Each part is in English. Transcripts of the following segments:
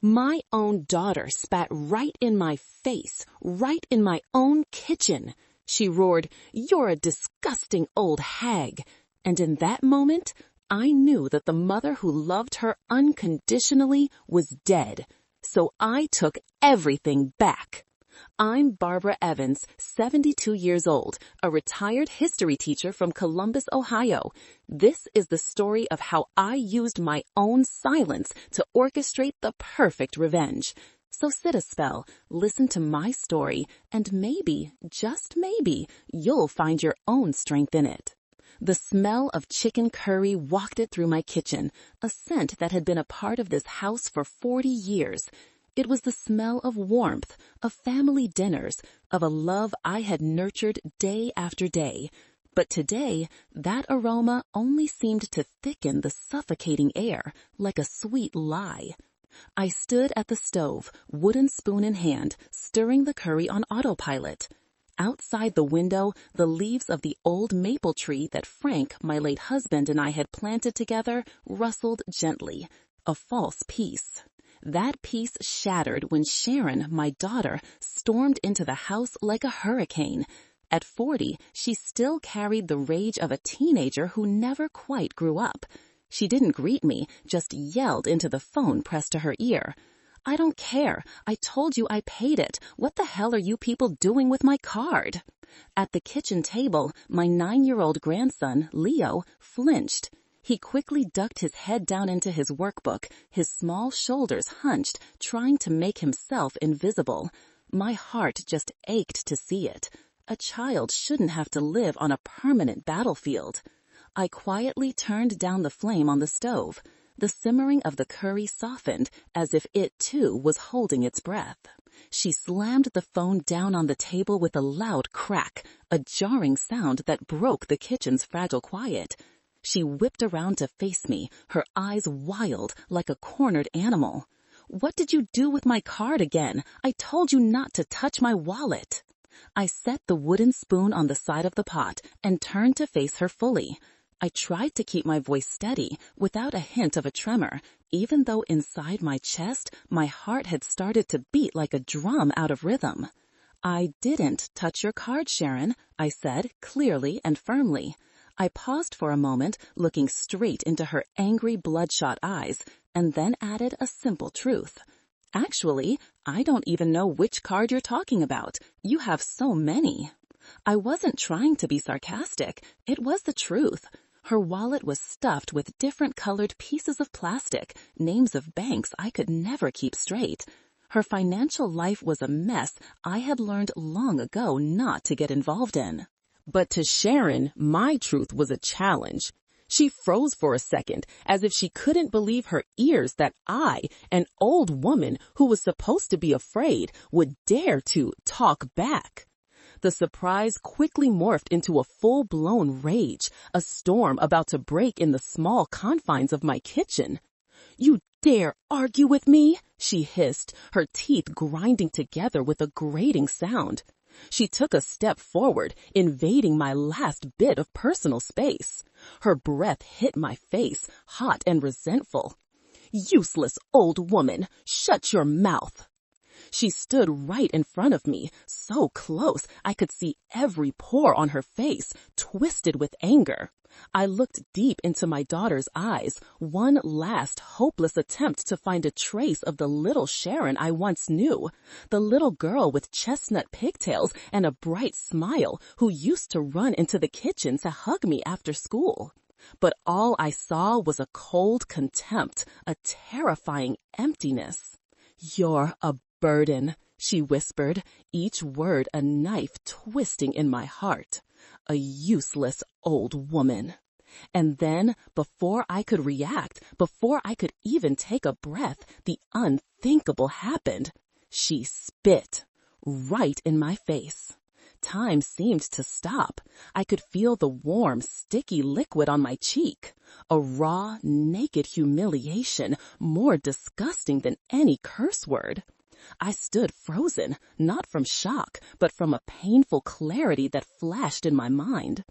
My own daughter spat right in my face, right in my own kitchen. She roared, "You're a disgusting old hag." And in that moment, I knew that the mother who loved her unconditionally was dead. So I took everything back. I'm Barbara Evans, 72 years old, a retired history teacher from Columbus, Ohio. This is the story of how I used my own silence to orchestrate the perfect revenge. So sit a spell, listen to my story, and maybe, just maybe, you'll find your own strength in it. The smell of chicken curry wafted through my kitchen, a scent that had been a part of this house for 40 years. It was the smell of warmth, of family dinners, of a love I had nurtured day after day. But today, that aroma only seemed to thicken the suffocating air, like a sweet lie. I stood at the stove, wooden spoon in hand, stirring the curry on autopilot. Outside the window, the leaves of the old maple tree that Frank, my late husband, and I had planted together rustled gently, a false peace. That peace shattered when Sharon, my daughter, stormed into the house like a hurricane. At 40, she still carried the rage of a teenager who never quite grew up. She didn't greet me, just yelled into the phone pressed to her ear. "I don't care. I told you I paid it. What the hell are you people doing with my card?" At the kitchen table, my 9-year-old grandson, Leo, flinched. He quickly ducked his head down into his workbook, his small shoulders hunched, trying to make himself invisible. My heart just ached to see it. A child shouldn't have to live on a permanent battlefield. I quietly turned down the flame on the stove. The simmering of the curry softened, as if it too was holding its breath. She slammed the phone down on the table with a loud crack, a jarring sound that broke the kitchen's fragile quiet. She whipped around to face me, her eyes wild like a cornered animal. "What did you do with my card again? I told you not to touch my wallet." I set the wooden spoon on the side of the pot and turned to face her fully. I tried to keep my voice steady, without a hint of a tremor, even though inside my chest my heart had started to beat like a drum out of rhythm. "I didn't touch your card, Sharon," I said, clearly and firmly. I paused for a moment, looking straight into her angry, bloodshot eyes, and then added a simple truth. "Actually, I don't even know which card you're talking about. You have so many." I wasn't trying to be sarcastic. It was the truth. Her wallet was stuffed with different colored pieces of plastic, names of banks I could never keep straight. Her financial life was a mess I had learned long ago not to get involved in. But to Sharon, my truth was a challenge. She froze for a second, as if she couldn't believe her ears that I, an old woman who was supposed to be afraid, would dare to talk back. The surprise quickly morphed into a full-blown rage, a storm about to break in the small confines of my kitchen. "You dare argue with me?" she hissed, her teeth grinding together with a grating sound. She took a step forward, invading my last bit of personal space. Her breath hit my face, hot and resentful. "Useless old woman, shut your mouth." She stood right in front of me, so close I could see every pore on her face, twisted with anger. I looked deep into my daughter's eyes, one last hopeless attempt to find a trace of the little Sharon I once knew, the little girl with chestnut pigtails and a bright smile who used to run into the kitchen to hug me after school. But all I saw was a cold contempt, a terrifying emptiness. "You're a burden," she whispered, each word a knife twisting in my heart. "A useless old woman." And then, before I could react, before I could even take a breath, the unthinkable happened. She spit right in my face. Time seemed to stop. I could feel the warm, sticky liquid on my cheek. A raw, naked humiliation, more disgusting than any curse word. I stood frozen, not from shock, but from a painful clarity that flashed in my mind.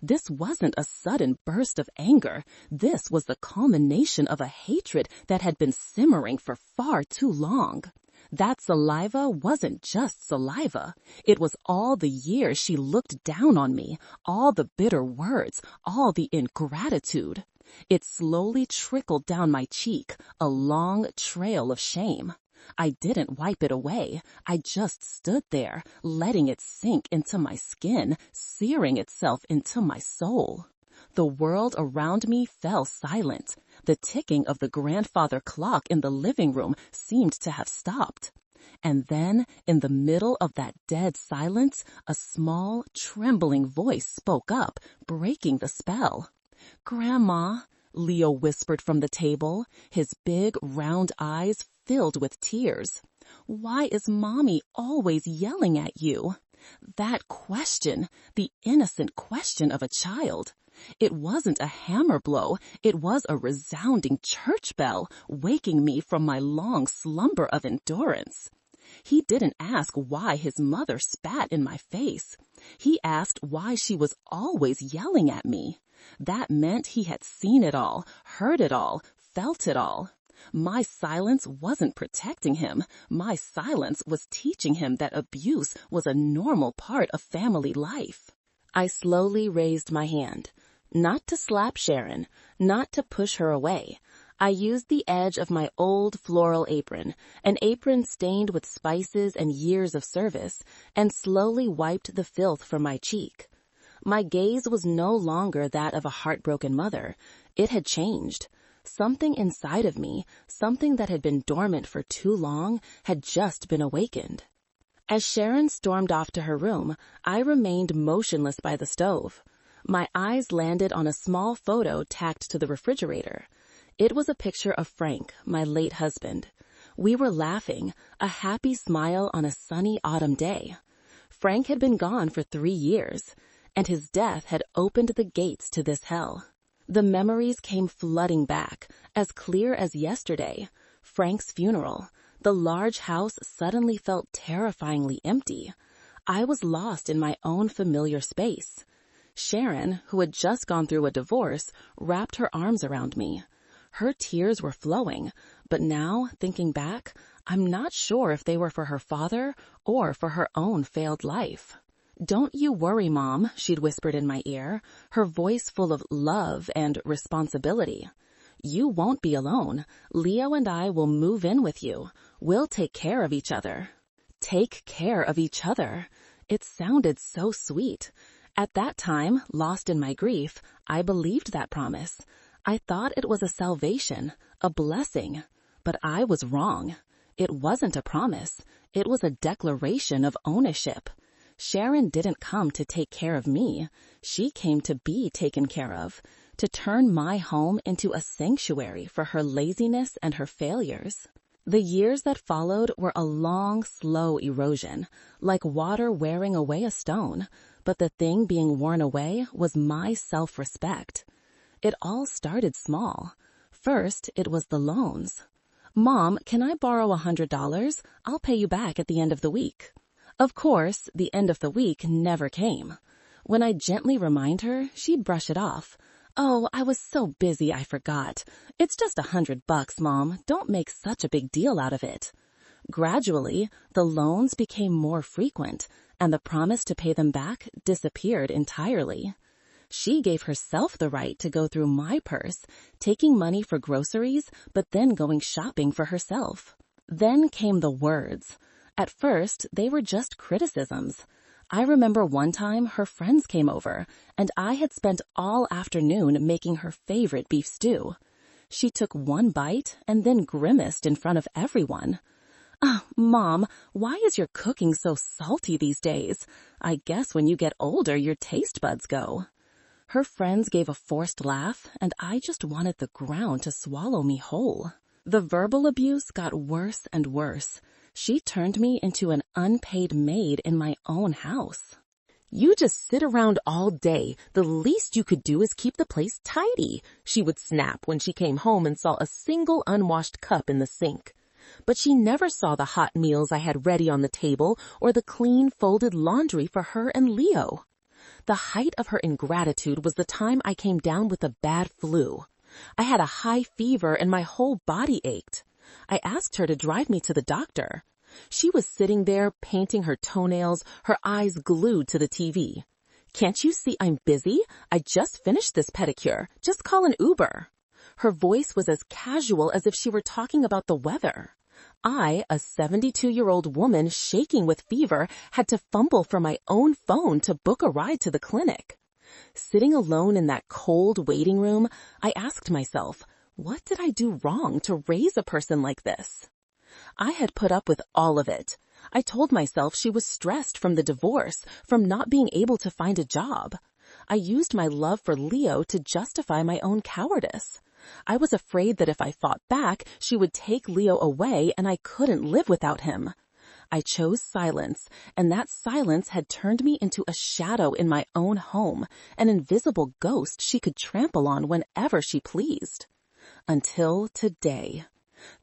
This wasn't a sudden burst of anger. This was the culmination of a hatred that had been simmering for far too long. That saliva wasn't just saliva. It was all the years she looked down on me, all the bitter words, all the ingratitude. It slowly trickled down my cheek, a long trail of shame. I didn't wipe it away. I just stood there, letting it sink into my skin, searing itself into my soul. The world around me fell silent. The ticking of the grandfather clock in the living room seemed to have stopped. And then, in the middle of that dead silence, a small, trembling voice spoke up, breaking the spell. "Grandma," Leo whispered from the table, his big, round eyes filled with tears. "Why is Mommy always yelling at you?" That question, the innocent question of a child. It wasn't a hammer blow, it was a resounding church bell, waking me from my long slumber of endurance. He didn't ask why his mother spat in my face. He asked why she was always yelling at me. That meant he had seen it all, heard it all, felt it all. My silence wasn't protecting him. My silence was teaching him that abuse was a normal part of family life. I slowly raised my hand. Not to slap Sharon, not to push her away. I used the edge of my old floral apron, an apron stained with spices and years of service, and slowly wiped the filth from my cheek. My gaze was no longer that of a heartbroken mother. It had changed. Something inside of me, something that had been dormant for too long, had just been awakened. As Sharon stormed off to her room, I remained motionless by the stove. My eyes landed on a small photo tacked to the refrigerator. It was a picture of Frank, my late husband. We were laughing, a happy smile on a sunny autumn day. Frank had been gone for 3 years, and his death had opened the gates to this hell. The memories came flooding back, as clear as yesterday. Frank's funeral. The large house suddenly felt terrifyingly empty. I was lost in my own familiar space. Sharon, who had just gone through a divorce, wrapped her arms around me. Her tears were flowing, but now, thinking back, I'm not sure if they were for her father or for her own failed life. "Don't you worry, Mom," she'd whispered in my ear, her voice full of love and responsibility. "You won't be alone. Leo and I will move in with you. We'll take care of each other." Take care of each other. It sounded so sweet. At that time, lost in my grief, I believed that promise. I thought it was a salvation, a blessing. But I was wrong. It wasn't a promise. It was a declaration of ownership. Sharon didn't come to take care of me. She came to be taken care of, to turn my home into a sanctuary for her laziness and her failures. The years that followed were a long, slow erosion, like water wearing away a stone. But the thing being worn away was my self-respect. It all started small. First, it was the loans. "Mom, can I borrow $100? I'll pay you back at the end of the week." Of course, the end of the week never came. When I gently remind her, she'd brush it off. "Oh, I was so busy I forgot. It's just $100, Mom. Don't make such a big deal out of it." Gradually, the loans became more frequent, and the promise to pay them back disappeared entirely. She gave herself the right to go through my purse, taking money for groceries, but then going shopping for herself. Then came the words. At first, they were just criticisms. I remember one time her friends came over, and I had spent all afternoon making her favorite beef stew. She took one bite and then grimaced in front of everyone. Mom, why is your cooking so salty these days? I guess when you get older, your taste buds go." Her friends gave a forced laugh, and I just wanted the ground to swallow me whole. The verbal abuse got worse and worse. She turned me into an unpaid maid in my own house. "You just sit around all day. The least you could do is keep the place tidy," she would snap when she came home and saw a single unwashed cup in the sink. But she never saw the hot meals I had ready on the table or the clean folded laundry for her and Leo. The height of her ingratitude was the time I came down with a bad flu. I had a high fever and my whole body ached. I asked her to drive me to the doctor. She was sitting there painting her toenails, her eyes glued to the TV. "Can't you see I'm busy? I just finished this pedicure. Just call an Uber." Her voice was as casual as if she were talking about the weather. I, a 72-year-old woman shaking with fever, had to fumble for my own phone to book a ride to the clinic. Sitting alone in that cold waiting room, I asked myself, what did I do wrong to raise a person like this? I had put up with all of it. I told myself she was stressed from the divorce, from not being able to find a job. I used my love for Leo to justify my own cowardice. I was afraid that if I fought back, she would take Leo away and I couldn't live without him. I chose silence, and that silence had turned me into a shadow in my own home, an invisible ghost she could trample on whenever she pleased. Until today.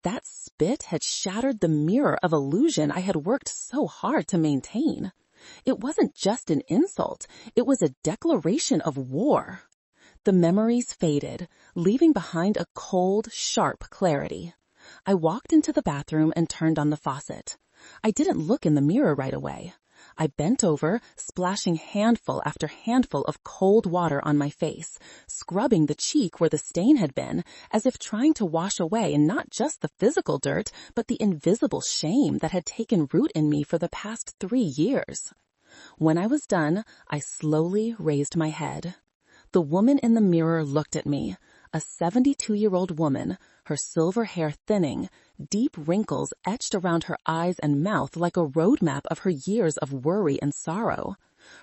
That spit had shattered the mirror of illusion I had worked so hard to maintain. It wasn't just an insult, it was a declaration of war. The memories faded, leaving behind a cold, sharp clarity. I walked into the bathroom and turned on the faucet. I didn't look in the mirror right away. I bent over, splashing handful after handful of cold water on my face, scrubbing the cheek where the stain had been, as if trying to wash away not just the physical dirt, but the invisible shame that had taken root in me for the past 3 years. When I was done, I slowly raised my head. The woman in the mirror looked at me, a 72-year-old woman, her silver hair thinning, deep wrinkles etched around her eyes and mouth like a roadmap of her years of worry and sorrow.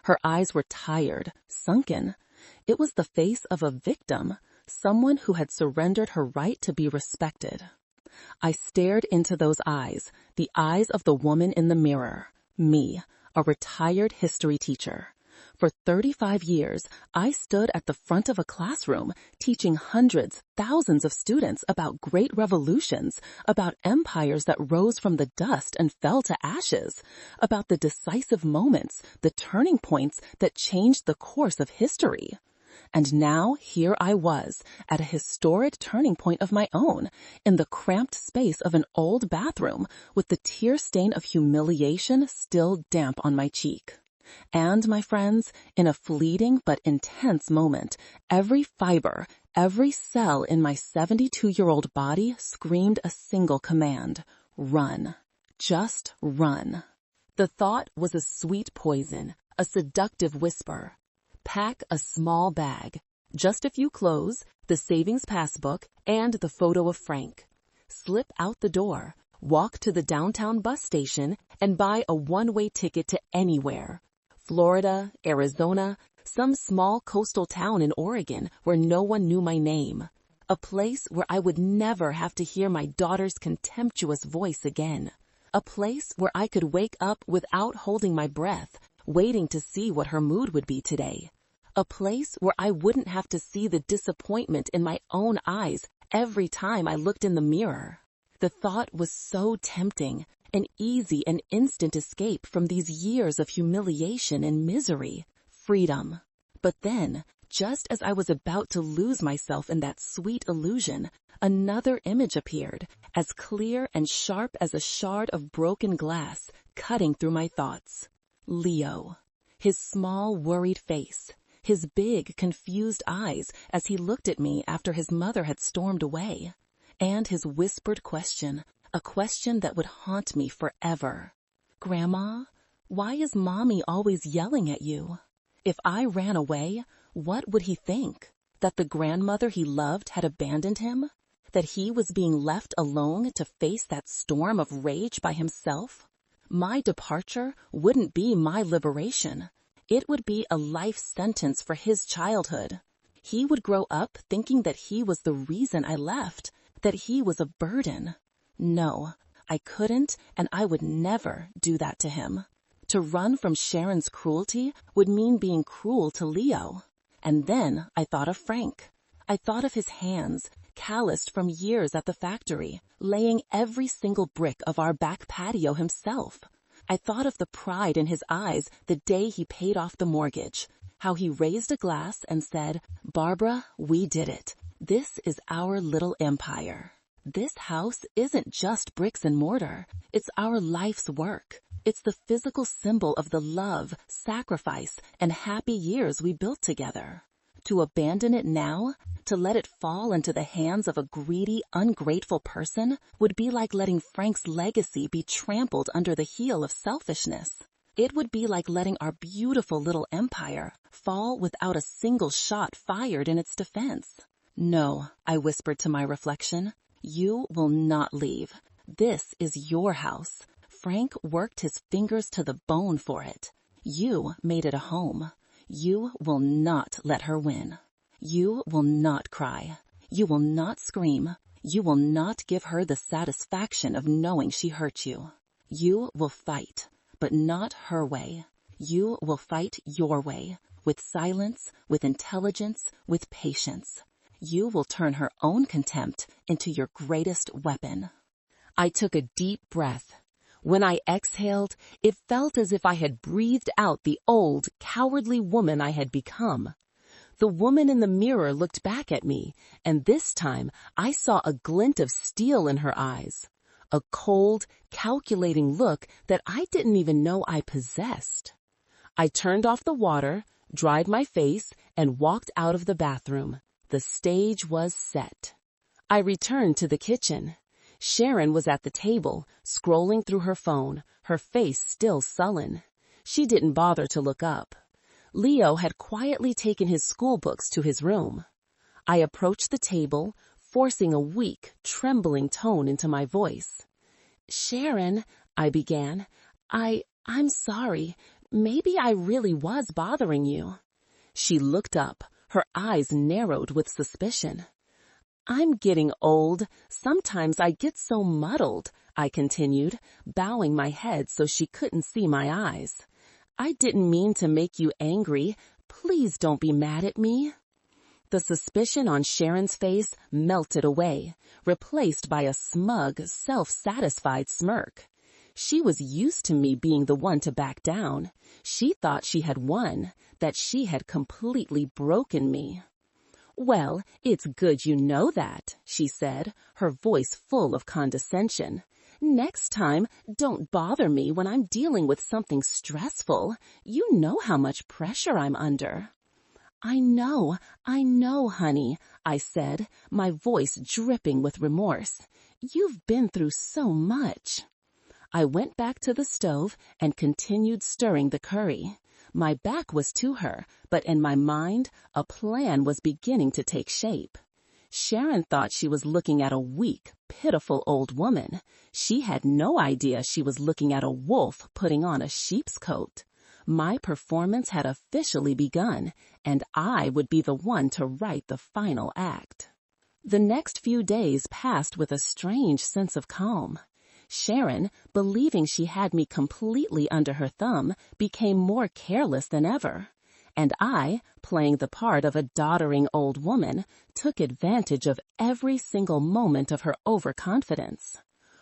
Her eyes were tired, sunken. It was the face of a victim, someone who had surrendered her right to be respected. I stared into those eyes, the eyes of the woman in the mirror, me, a retired history teacher. For 35 years, I stood at the front of a classroom, teaching hundreds, thousands of students about great revolutions, about empires that rose from the dust and fell to ashes, about the decisive moments, the turning points that changed the course of history. And now here I was, at a historic turning point of my own, in the cramped space of an old bathroom, with the tear stain of humiliation still damp on my cheek. And, my friends, in a fleeting but intense moment, every fiber, every cell in my 72-year-old body screamed a single command: run. Just run. The thought was a sweet poison, a seductive whisper. Pack a small bag, just a few clothes, the savings passbook, and the photo of Frank. Slip out the door, walk to the downtown bus station, and buy a one-way ticket to anywhere. Florida, Arizona, some small coastal town in Oregon where no one knew my name. A place where I would never have to hear my daughter's contemptuous voice again. A place where I could wake up without holding my breath, waiting to see what her mood would be today. A place where I wouldn't have to see the disappointment in my own eyes every time I looked in the mirror. The thought was so tempting, an easy and instant escape from these years of humiliation and misery, freedom. But then, just as I was about to lose myself in that sweet illusion, another image appeared, as clear and sharp as a shard of broken glass, cutting through my thoughts. Leo. His small, worried face, his big, confused eyes as he looked at me after his mother had stormed away, and his whispered question, a question that would haunt me forever. Grandma, why is Mommy always yelling at you? If I ran away, what would he think? That the grandmother he loved had abandoned him? That he was being left alone to face that storm of rage by himself? My departure wouldn't be my liberation. It would be a life sentence for his childhood. He would grow up thinking that he was the reason I left, that he was a burden. No, I couldn't and I would never do that to him. To run from Sharon's cruelty would mean being cruel to Leo. And then I thought of Frank. I thought of his hands, calloused from years at the factory, laying every single brick of our back patio himself. I thought of the pride in his eyes the day he paid off the mortgage. how he raised a glass and said, "Barbara, we did it. This is our little empire. This house isn't just bricks and mortar. It's our life's work. It's the physical symbol of the love, sacrifice, and happy years we built together. To abandon it now, to let it fall into the hands of a greedy, ungrateful person, would be like letting Frank's legacy be trampled under the heel of selfishness. It would be like letting our beautiful little empire fall without a single shot fired in its defense. No, I whispered to my reflection. You will not leave. This is your house. Frank worked his fingers to the bone for it. You made it a home. You will not let her win. You will not cry. You will not scream. You will not give her the satisfaction of knowing she hurt you. You will fight, but not her way. You will fight your way, with silence, with intelligence, with patience. You will turn her own contempt into your greatest weapon." I took a deep breath. When I exhaled, it felt as if I had breathed out the old, cowardly woman I had become. The woman in the mirror looked back at me, and this time I saw a glint of steel in her eyes. A cold, calculating look that I didn't even know I possessed. I turned off the water, dried my face, and walked out of the bathroom. The stage was set. I returned to the kitchen. Sharon was at the table, scrolling through her phone, her face still sullen. She didn't bother to look up. Leo had quietly taken his school books to his room. I approached the table, forcing a weak, trembling tone into my voice. "Sharon," I began, I'm sorry. Maybe I really was bothering you." She looked up, her eyes narrowed with suspicion. "I'm getting old. Sometimes I get so muddled," I continued, bowing my head so she couldn't see my eyes. "I didn't mean to make you angry. Please don't be mad at me." The suspicion on Sharon's face melted away, replaced by a smug, self-satisfied smirk. She was used to me being the one to back down. She thought she had won, that she had completely broken me. "Well, it's good you know that," she said, her voice full of condescension. "Next time, don't bother me when I'm dealing with something stressful. You know how much pressure I'm under." I know, honey," I said, my voice dripping with remorse. "You've been through so much." I went back to the stove and continued stirring the curry. My back was to her, but in my mind, a plan was beginning to take shape. Sharon thought she was looking at a weak, pitiful old woman. She had no idea she was looking at a wolf putting on a sheep's coat. My performance had officially begun, and I would be the one to write the final act. The next few days passed with a strange sense of calm. Sharon, believing she had me completely under her thumb, became more careless than ever. And I, playing the part of a doddering old woman, took advantage of every single moment of her overconfidence.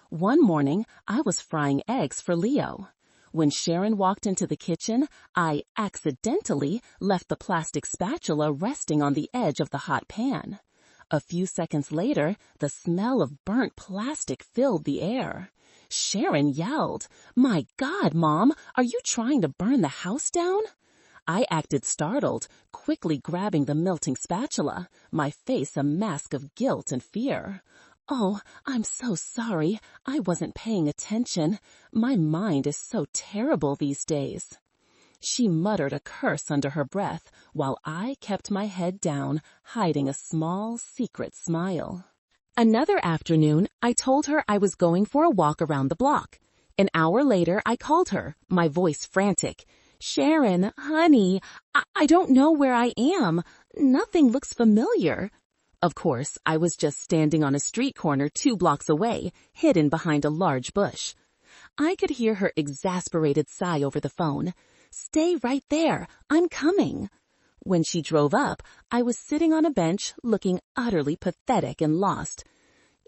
One morning, I was frying eggs for Leo. When Sharon walked into the kitchen, I accidentally left the plastic spatula resting on the edge of the hot pan. A few seconds later, the smell of burnt plastic filled the air. Sharon yelled, "My God, Mom, are you trying to burn the house down?" I acted startled, quickly grabbing the melting spatula, my face a mask of guilt and fear. "Oh, I'm so sorry. I wasn't paying attention. My mind is so terrible these days." She muttered a curse under her breath, while I kept my head down, hiding a small, secret smile. Another afternoon, I told her I was going for a walk around the block. An hour later, I called her, my voice frantic. "Sharon, honey, I don't know where I am. Nothing looks familiar." Of course, I was just standing on a street corner 2 blocks away, hidden behind a large bush. I could hear her exasperated sigh over the phone. "Stay right there. I'm coming." When she drove up, I was sitting on a bench, looking utterly pathetic and lost.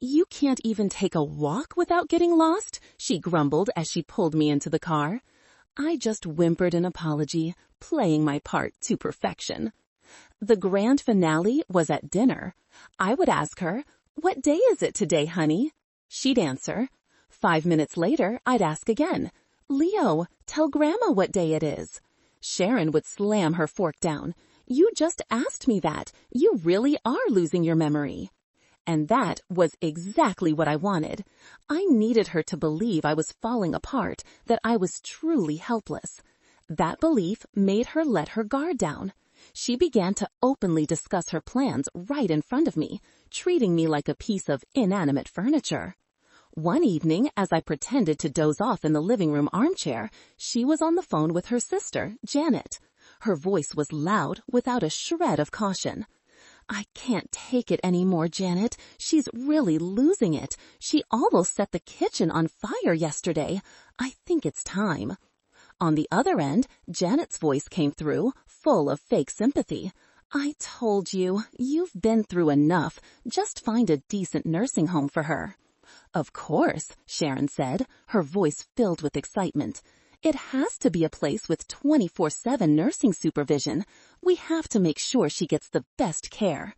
"You can't even take a walk without getting lost?" she grumbled as she pulled me into the car. I just whimpered an apology, playing my part to perfection. The grand finale was at dinner. I would ask her, "What day is it today, honey?" She'd answer. 5 minutes later, I'd ask again, "Leo, tell Grandma what day it is." Sharon would slam her fork down. "You just asked me that. You really are losing your memory." And that was exactly what I wanted. I needed her to believe I was falling apart, that I was truly helpless. That belief made her let her guard down. She began to openly discuss her plans right in front of me, treating me like a piece of inanimate furniture. One evening, as I pretended to doze off in the living room armchair, she was on the phone with her sister, Janet. Her voice was loud, without a shred of caution. "I can't take it anymore, Janet. She's really losing it. She almost set the kitchen on fire yesterday. I think it's time." On the other end, Janet's voice came through, full of fake sympathy. "I told you, you've been through enough. Just find a decent nursing home for her." "Of course," Sharon said, her voice filled with excitement. "It has to be a place with 24/7 nursing supervision. We have to make sure she gets the best care."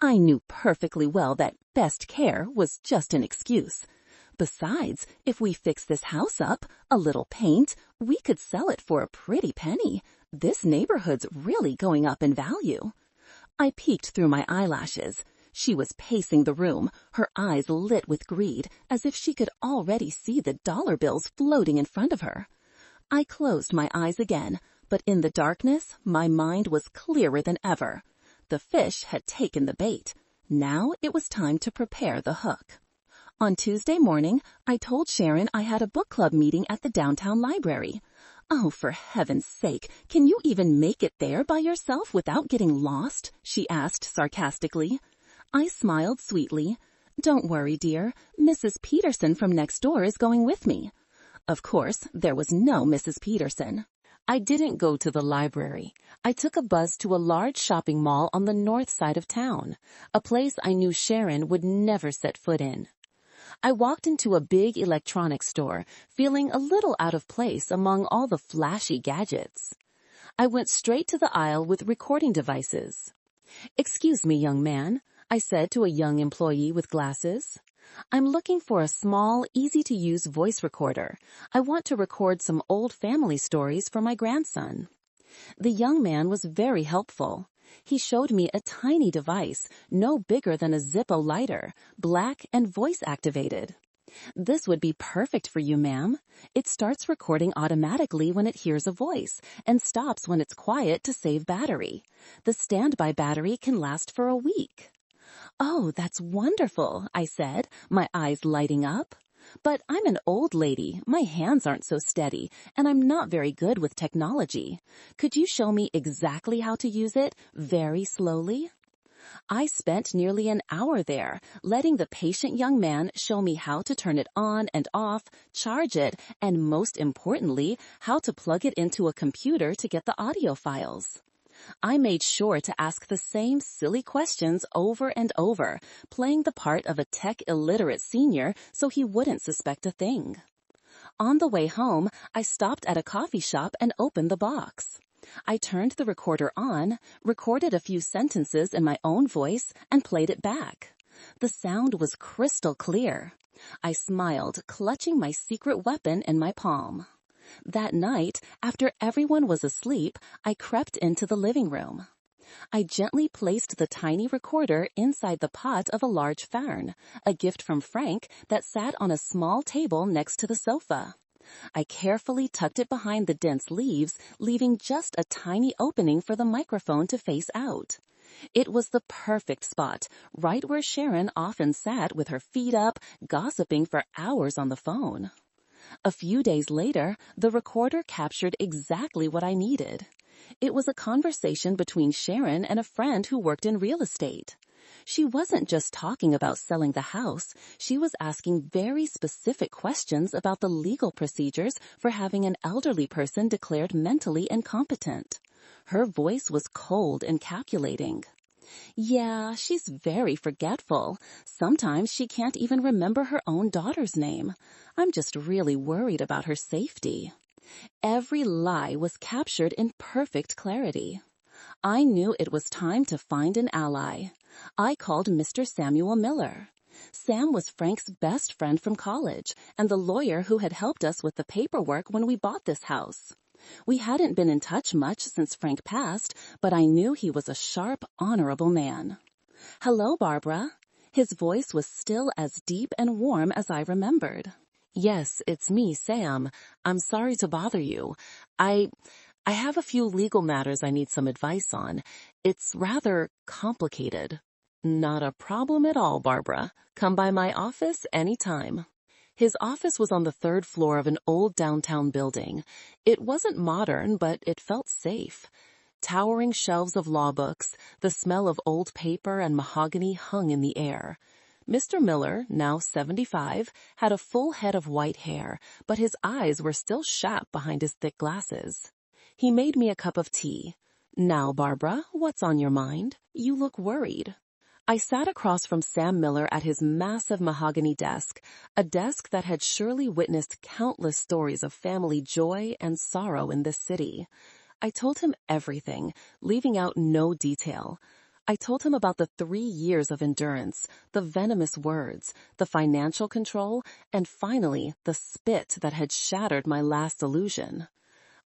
I knew perfectly well that best care was just an excuse. Besides, if we fix this house up, a little paint, we could sell it for a pretty penny. This neighborhood's really going up in value. I peeked through my eyelashes. She was pacing the room, her eyes lit with greed, as if she could already see the dollar bills floating in front of her. I closed my eyes again, but in the darkness, my mind was clearer than ever. The fish had taken the bait. Now it was time to prepare the hook. On Tuesday morning, I told Sharon I had a book club meeting at the downtown library. "Oh, for heaven's sake, can you even make it there by yourself without getting lost?" she asked sarcastically. I smiled sweetly. "Don't worry, dear. Mrs. Peterson from next door is going with me." Of course, there was no Mrs. Peterson. I didn't go to the library. I took a bus to a large shopping mall on the north side of town, a place I knew Sharon would never set foot in. I walked into a big electronics store, feeling a little out of place among all the flashy gadgets. I went straight to the aisle with recording devices. "Excuse me, young man," I said to a young employee with glasses. "I'm looking for a small, easy-to-use voice recorder. I want to record some old family stories for my grandson." The young man was very helpful. He showed me a tiny device, no bigger than a Zippo lighter, black and voice-activated. "This would be perfect for you, ma'am. It starts recording automatically when it hears a voice and stops when it's quiet to save battery. The standby battery can last for a week." "Oh, that's wonderful," I said, my eyes lighting up. "But I'm an old lady, my hands aren't so steady, and I'm not very good with technology. Could you show me exactly how to use it, very slowly?" I spent nearly an hour there, letting the patient young man show me how to turn it on and off, charge it, and most importantly, how to plug it into a computer to get the audio files. I made sure to ask the same silly questions over and over, playing the part of a tech-illiterate senior so he wouldn't suspect a thing. On the way home, I stopped at a coffee shop and opened the box. I turned the recorder on, recorded a few sentences in my own voice, and played it back. The sound was crystal clear. I smiled, clutching my secret weapon in my palm. That night, after everyone was asleep, I crept into the living room. I gently placed the tiny recorder inside the pot of a large fern, a gift from Frank that sat on a small table next to the sofa. I carefully tucked it behind the dense leaves, leaving just a tiny opening for the microphone to face out. It was the perfect spot, right where Sharon often sat with her feet up, gossiping for hours on the phone. A few days later, the recorder captured exactly what I needed. It was a conversation between Sharon and a friend who worked in real estate. She wasn't just talking about selling the house. She was asking very specific questions about the legal procedures for having an elderly person declared mentally incompetent. Her voice was cold and calculating. "Yeah, she's very forgetful. Sometimes she can't even remember her own daughter's name. I'm just really worried about her safety." Every lie was captured in perfect clarity. I knew it was time to find an ally. I called Mr. Samuel Miller. Sam was Frank's best friend from college and the lawyer who had helped us with the paperwork when we bought this house. We hadn't been in touch much since Frank passed, but I knew he was a sharp, honorable man. "Hello, Barbara." His voice was still as deep and warm as I remembered. "Yes, it's me, Sam. I'm sorry to bother you. I have a few legal matters I need some advice on. It's rather complicated." "Not a problem at all, Barbara. Come by my office anytime." His office was on the third floor of an old downtown building. It wasn't modern, but it felt safe. Towering shelves of law books, the smell of old paper and mahogany hung in the air. Mr. Miller, now 75, had a full head of white hair, but his eyes were still sharp behind his thick glasses. He made me a cup of tea. "Now, Barbara, what's on your mind? You look worried." I sat across from Sam Miller at his massive mahogany desk, a desk that had surely witnessed countless stories of family joy and sorrow in this city. I told him everything, leaving out no detail. I told him about the 3 years of endurance, the venomous words, the financial control, and finally, the spit that had shattered my last illusion.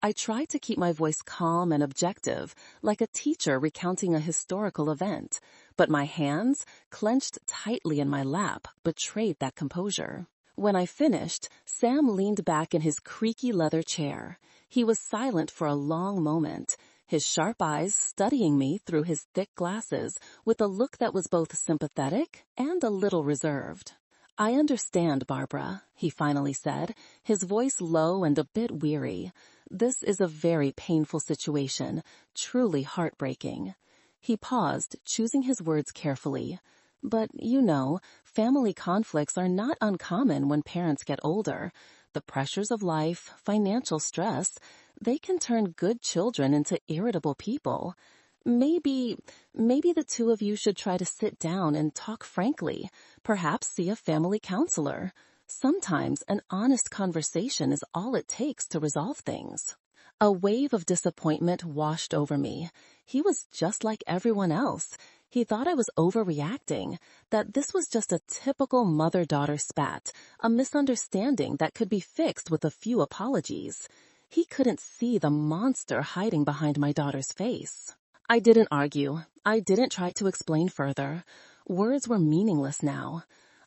I tried to keep my voice calm and objective, like a teacher recounting a historical event, but my hands, clenched tightly in my lap, betrayed that composure. When I finished, Sam leaned back in his creaky leather chair. He was silent for a long moment, his sharp eyes studying me through his thick glasses with a look that was both sympathetic and a little reserved. "I understand, Barbara," he finally said, his voice low and a bit weary. "This is a very painful situation, truly heartbreaking." He paused, choosing his words carefully. "But, you know, family conflicts are not uncommon when parents get older. The pressures of life, financial stress, they can turn good children into irritable people. Maybe the two of you should try to sit down and talk frankly, perhaps see a family counselor. Sometimes an honest conversation is all it takes to resolve things." A wave of disappointment washed over me. He was just like everyone else. He thought I was overreacting, that this was just a typical mother-daughter spat, a misunderstanding that could be fixed with a few apologies. He couldn't see the monster hiding behind my daughter's face. I didn't argue. I didn't try to explain further. Words were meaningless now.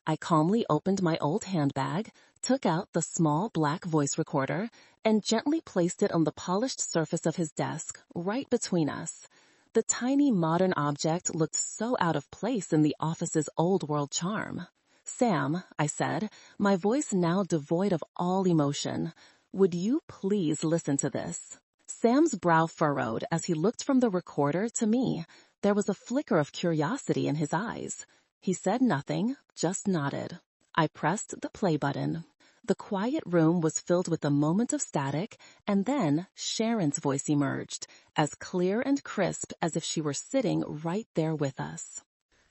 I calmly opened my old handbag, took out the small black voice recorder, and gently placed it on the polished surface of his desk, right between us. The tiny modern object looked so out of place in the office's old-world charm. "Sam," I said, my voice now devoid of all emotion, "would you please listen to this?" Sam's brow furrowed as he looked from the recorder to me. There was a flicker of curiosity in his eyes. He said nothing, just nodded. I pressed the play button. The quiet room was filled with a moment of static, and then Sharon's voice emerged, as clear and crisp as if she were sitting right there with us.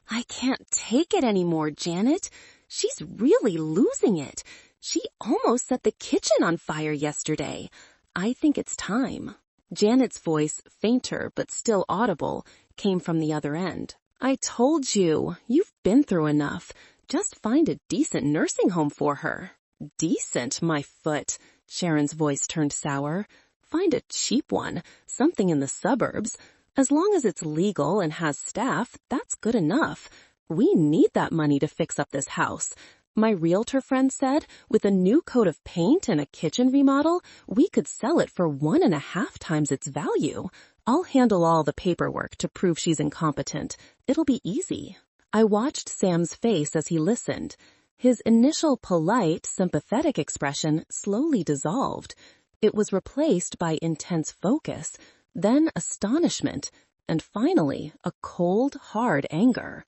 "I can't take it anymore, Janet. She's really losing it. She almost set the kitchen on fire yesterday. I think it's time." Janet's voice, fainter but still audible, came from the other end. "I told you, you've been through enough. Just find a decent nursing home for her." "Decent, my foot." Sharon's voice turned sour. "Find a cheap one, something in the suburbs. As long as it's legal and has staff, that's good enough. We need that money to fix up this house. My realtor friend said, with a new coat of paint and a kitchen remodel, we could sell it for 1.5 times its value. I'll handle all the paperwork to prove she's incompetent. It'll be easy." I watched Sam's face as he listened. His initial polite, sympathetic expression slowly dissolved. It was replaced by intense focus, then astonishment, and finally a cold, hard anger.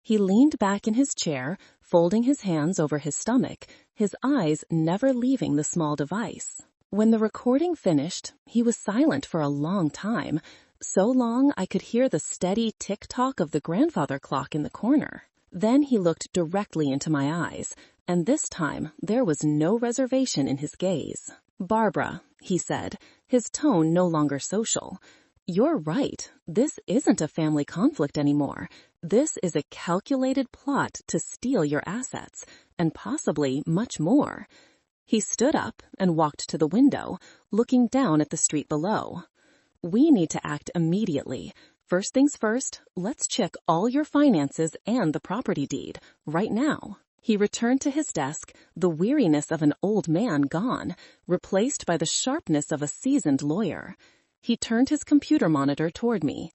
He leaned back in his chair, folding his hands over his stomach, his eyes never leaving the small device. When the recording finished, he was silent for a long time, so long I could hear the steady tick-tock of the grandfather clock in the corner. Then he looked directly into my eyes, and this time there was no reservation in his gaze. "Barbara, he said, his tone no longer social. You're right. This isn't a family conflict anymore. This is a calculated plot to steal your assets, and possibly much more. He stood up and walked to the window, looking down at the street below. We need to act immediately. First things first, let's check all your finances and the property deed, right now. He returned to his desk, the weariness of an old man gone, replaced by the sharpness of a seasoned lawyer. He turned his computer monitor toward me.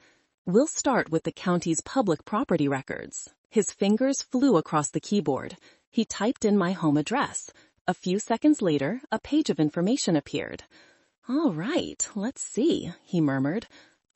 We'll start with the county's public property records. His fingers flew across the keyboard. He typed in my home address. A few seconds later, a page of information appeared. All right, let's see, he murmured.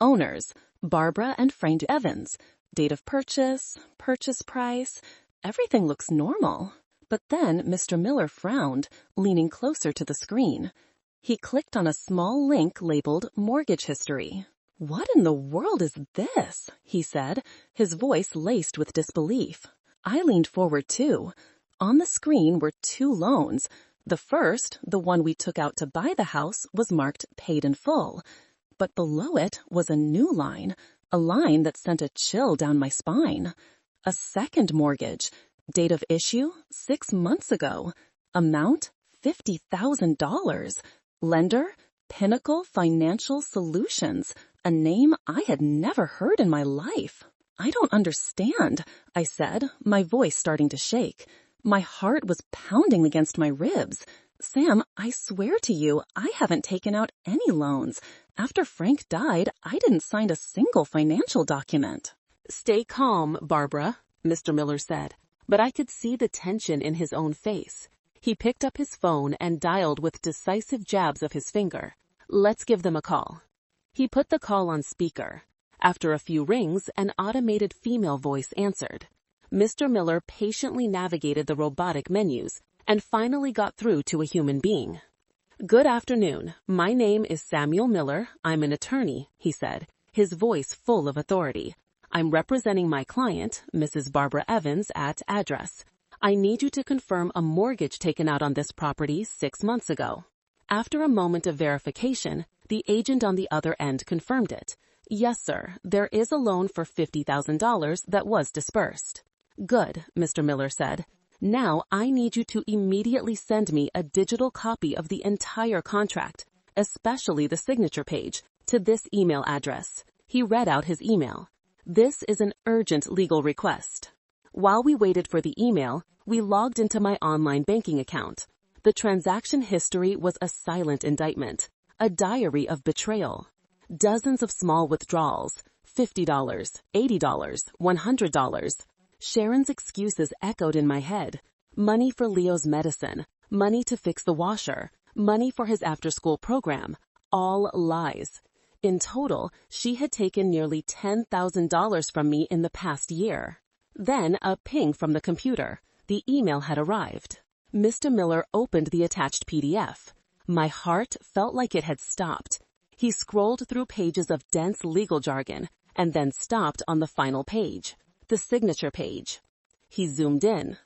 Owners, Barbara and Frank Evans. Date of purchase, purchase price. Everything looks normal. But then Mr. Miller frowned, leaning closer to the screen. He clicked on a small link labeled Mortgage History. What in the world is this? He said, his voice laced with disbelief. I leaned forward too. On the screen were 2 loans. The first, the one we took out to buy the house, was marked paid in full. But below it was a new line, a line that sent a chill down my spine. A second mortgage. Date of issue, 6 months ago. Amount, $50,000. Lender, Pinnacle Financial Solutions, a name I had never heard in my life. I don't understand, I said, my voice starting to shake. My heart was pounding against my ribs. Sam, I swear to you, I haven't taken out any loans. After Frank died, I didn't sign a single financial document. Stay calm, Barbara, Mr. Miller said, but I could see the tension in his own face. He picked up his phone and dialed with decisive jabs of his finger. Let's give them a call. He put the call on speaker. After a few rings, an automated female voice answered. Mr. Miller patiently navigated the robotic menus and finally got through to a human being. Good afternoon. My name is Samuel Miller. I'm an attorney, he said, his voice full of authority. I'm representing my client, Mrs. Barbara Evans, at address. I need you to confirm a mortgage taken out on this property 6 months ago. After a moment of verification, the agent on the other end confirmed it. Yes, sir, there is a loan for $50,000 that was dispersed. Good, Mr. Miller said. Now I need you to immediately send me a digital copy of the entire contract, especially the signature page, to this email address. He read out his email. This is an urgent legal request. While we waited for the email, we logged into my online banking account. The transaction history was a silent indictment, a diary of betrayal. Dozens of small withdrawals, $50, $80, $100. Sharon's excuses echoed in my head. Money for Leo's medicine, money to fix the washer, money for his after-school program. All lies. In total, she had taken nearly $10,000 from me in the past year. Then a ping from the computer. The email had arrived. Mr. Miller opened the attached PDF. My heart felt like it had stopped. He scrolled through pages of dense legal jargon and then stopped on the final page, the signature page. He zoomed in.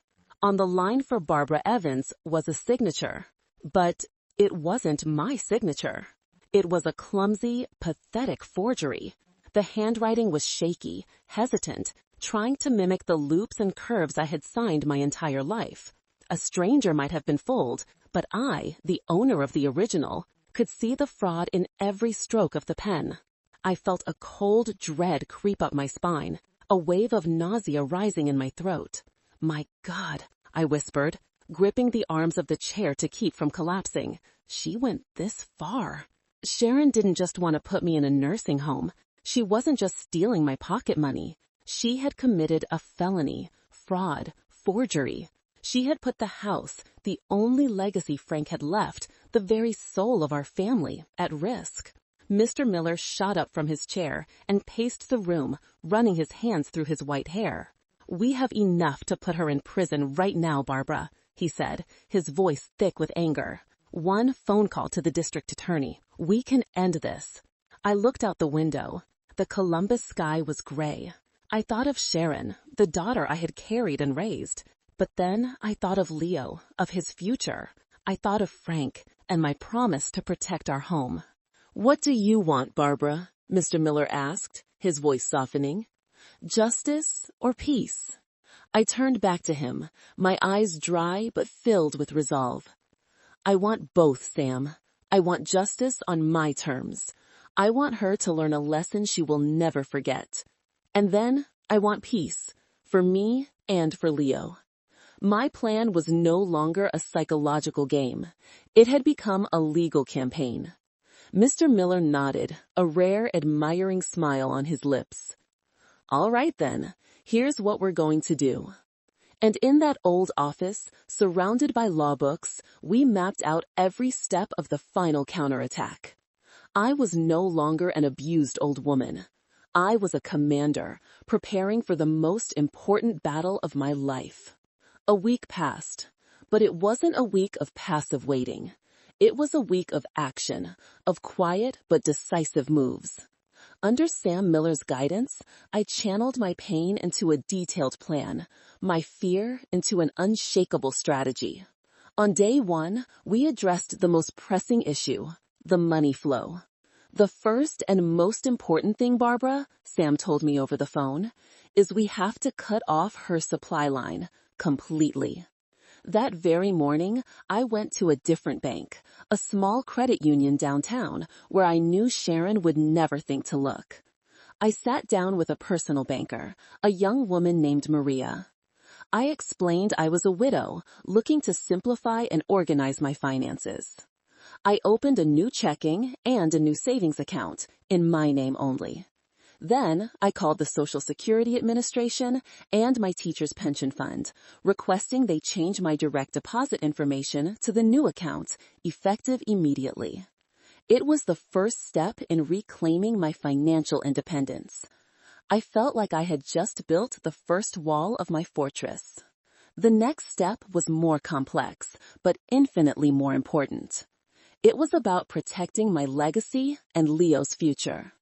On the line for Barbara Evans was a signature, but it wasn't my signature. It was a clumsy, pathetic forgery. The handwriting was shaky, hesitant, trying to mimic the loops and curves I had signed my entire life. A stranger might have been fooled, but I, the owner of the original, could see the fraud in every stroke of the pen. I felt a cold dread creep up my spine, a wave of nausea rising in my throat. My God, I whispered, gripping the arms of the chair to keep from collapsing. She went this far. Sharon didn't just want to put me in a nursing home. She wasn't just stealing my pocket money. She had committed a felony, fraud, forgery. She had put the house, the only legacy Frank had left, the very soul of our family, at risk. Mr. Miller shot up from his chair and paced the room, running his hands through his white hair. We have enough to put her in prison right now, Barbara, he said, his voice thick with anger. One phone call to the district attorney. We can end this. I looked out the window. The Columbus sky was gray. I thought of Sharon, the daughter I had carried and raised. But then I thought of Leo, of his future. I thought of Frank, and my promise to protect our home. "What do you want, Barbara?" Mr. Miller asked, his voice softening. "Justice or peace?" I turned back to him, my eyes dry but filled with resolve. "I want both, Sam. I want justice on my terms. I want her to learn a lesson she will never forget. And then I want peace, for me and for Leo." My plan was no longer a psychological game. It had become a legal campaign. Mr. Miller nodded, a rare, admiring smile on his lips. "All right then, here's what we're going to do." And in that old office, surrounded by law books, we mapped out every step of the final counterattack. I was no longer an abused old woman. I was a commander, preparing for the most important battle of my life. A week passed, but it wasn't a week of passive waiting. It was a week of action, of quiet but decisive moves. Under Sam Miller's guidance, I channeled my pain into a detailed plan, my fear into an unshakable strategy. On day one, we addressed the most pressing issue, the money flow. "The first and most important thing, Barbara," Sam told me over the phone, "is we have to cut off her supply line, completely." That very morning, I went to a different bank, a small credit union downtown, where I knew Sharon would never think to look. I sat down with a personal banker, a young woman named Maria. I explained I was a widow, looking to simplify and organize my finances. I opened a new checking and a new savings account, in my name only. Then I called the Social Security Administration and my teacher's pension fund, requesting they change my direct deposit information to the new account, effective immediately. It was the first step in reclaiming my financial independence. I felt like I had just built the first wall of my fortress. The next step was more complex, but infinitely more important. It was about protecting my legacy and Leo's future.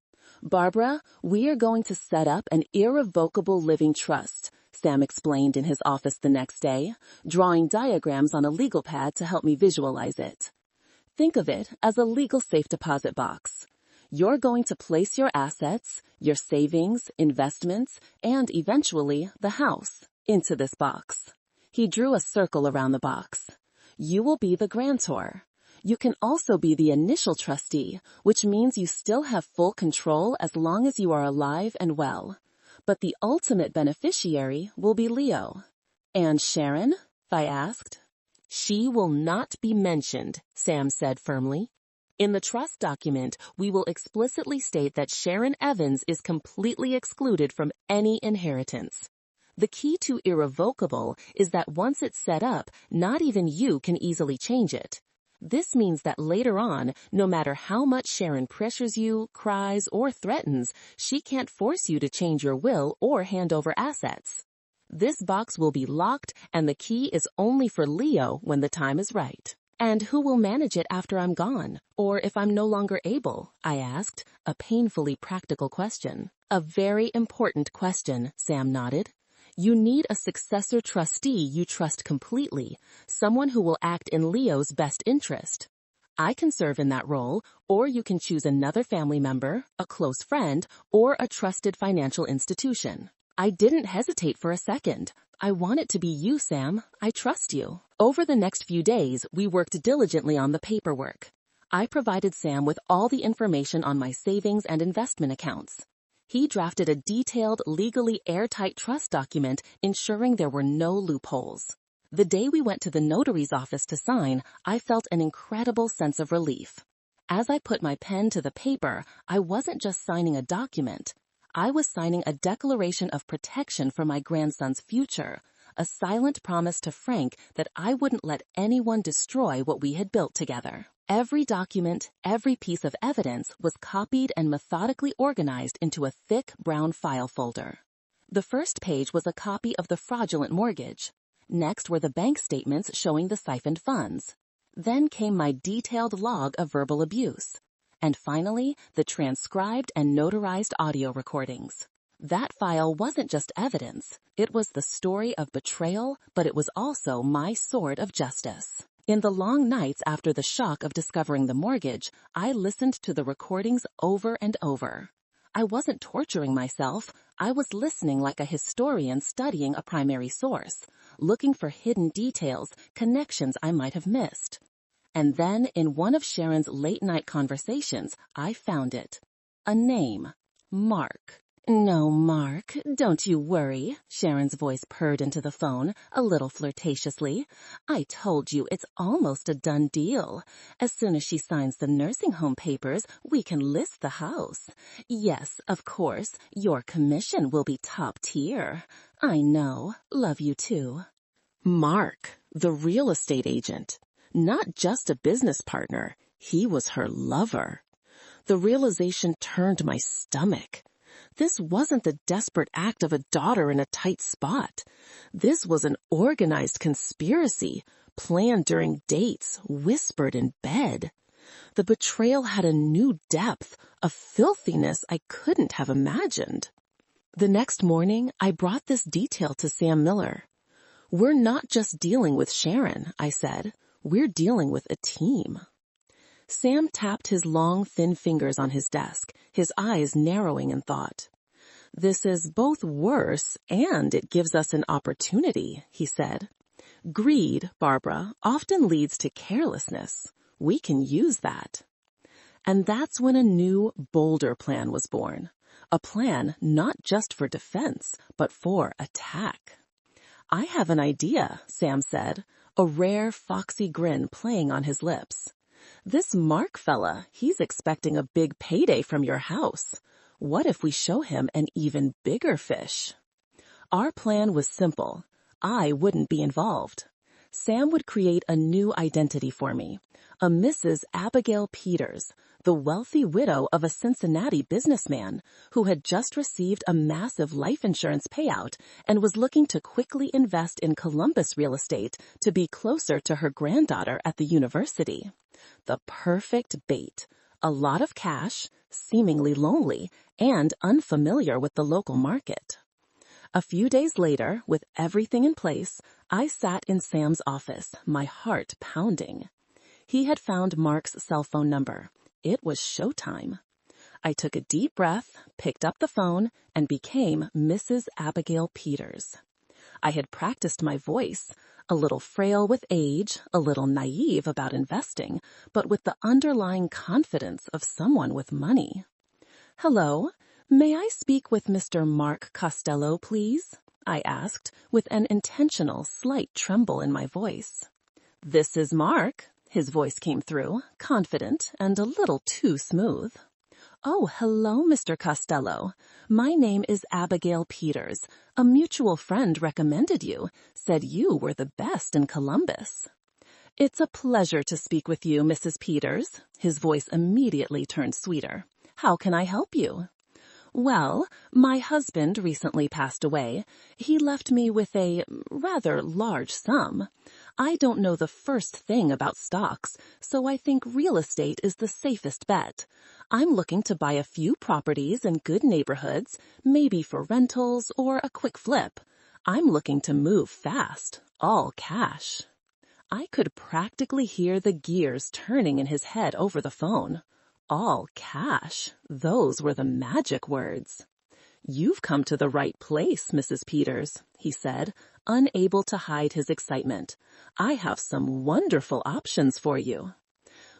"Barbara, we are going to set up an irrevocable living trust," Sam explained in his office the next day, drawing diagrams on a legal pad to help me visualize it. "Think of it as a legal safe deposit box. You're going to place your assets, your savings, investments, and eventually the house into this box." He drew a circle around the box. "You will be the grantor. You can also be the initial trustee, which means you still have full control as long as you are alive and well. But the ultimate beneficiary will be Leo." "And Sharon?" I asked. "She will not be mentioned," Sam said firmly. "In the trust document, we will explicitly state that Sharon Evans is completely excluded from any inheritance. The key to irrevocable is that once it's set up, not even you can easily change it. This means that later on, no matter how much Sharon pressures you, cries, or threatens, she can't force you to change your will or hand over assets. This box will be locked, and the key is only for Leo when the time is right." "And who will manage it after I'm gone, or if I'm no longer able?" I asked, a painfully practical question. "A very important question," Sam nodded. "You need a successor trustee you trust completely, someone who will act in Leo's best interest. I can serve in that role, or you can choose another family member, a close friend, or a trusted financial institution." I didn't hesitate for a second. "I want it to be you, Sam. I trust you." Over the next few days, we worked diligently on the paperwork. I provided Sam with all the information on my savings and investment accounts. He drafted a detailed, legally airtight trust document ensuring there were no loopholes. The day we went to the notary's office to sign, I felt an incredible sense of relief. As I put my pen to the paper, I wasn't just signing a document. I was signing a declaration of protection for my grandson's future, a silent promise to Frank that I wouldn't let anyone destroy what we had built together. Every document, every piece of evidence was copied and methodically organized into a thick brown file folder. The first page was a copy of the fraudulent mortgage. Next were the bank statements showing the siphoned funds. Then came my detailed log of verbal abuse. And finally, the transcribed and notarized audio recordings. That file wasn't just evidence. It was the story of betrayal, but it was also my sword of justice. In the long nights after the shock of discovering the mortgage, I listened to the recordings over and over. I wasn't torturing myself. I was listening like a historian studying a primary source, looking for hidden details, connections I might have missed. And then, in one of Sharon's late-night conversations, I found it. A name. Mark. "No, Mark, don't you worry," Sharon's voice purred into the phone, a little flirtatiously. "I told you it's almost a done deal. As soon as she signs the nursing home papers, we can list the house. Yes, of course, your commission will be top tier. I know. Love you too." Mark, the real estate agent. Not just a business partner. He was her lover. The realization turned my stomach. This wasn't the desperate act of a daughter in a tight spot. This was an organized conspiracy, planned during dates, whispered in bed. The betrayal had a new depth, a filthiness I couldn't have imagined. The next morning, I brought this detail to Sam Miller. "We're not just dealing with Sharon," I said. "We're dealing with a team." Sam tapped his long, thin fingers on his desk, his eyes narrowing in thought. "This is both worse and it gives us an opportunity," he said. "Greed, Barbara, often leads to carelessness. We can use that." And that's when a new, bolder plan was born. A plan not just for defense, but for attack. "I have an idea," Sam said, a rare, foxy grin playing on his lips. "This Mark fella, he's expecting a big payday from your house. What if we show him an even bigger fish?" Our plan was simple. I wouldn't be involved. Sam would create a new identity for me, a Mrs. Abigail Peters, the wealthy widow of a Cincinnati businessman who had just received a massive life insurance payout and was looking to quickly invest in Columbus real estate to be closer to her granddaughter at the university. The perfect bait. A lot of cash, seemingly lonely, and unfamiliar with the local market. A few days later, with everything in place, I sat in Sam's office, my heart pounding. He had found Mark's cell phone number. It was showtime. I took a deep breath, picked up the phone, and became Mrs. Abigail Peters. I had practiced my voice, a little frail with age, a little naive about investing, but with the underlying confidence of someone with money. "Hello, may I speak with Mr. Mark Costello, please?" I asked, with an intentional, slight tremble in my voice. "This is Mark," his voice came through, confident and a little too smooth. "Oh, hello, Mr. Costello. My name is Abigail Peters. A mutual friend recommended you, said you were the best in Columbus." "It's a pleasure to speak with you, Mrs. Peters." His voice immediately turned sweeter. "How can I help you?" "Well, my husband recently passed away. He left me with a rather large sum. I don't know the first thing about stocks, so I think real estate is the safest bet. I'm looking to buy a few properties in good neighborhoods, maybe for rentals or a quick flip. I'm looking to move fast, all cash." I could practically hear the gears turning in his head over the phone. All cash. Those were the magic words. "You've come to the right place, Mrs. Peters," he said, unable to hide his excitement. "I have some wonderful options for you."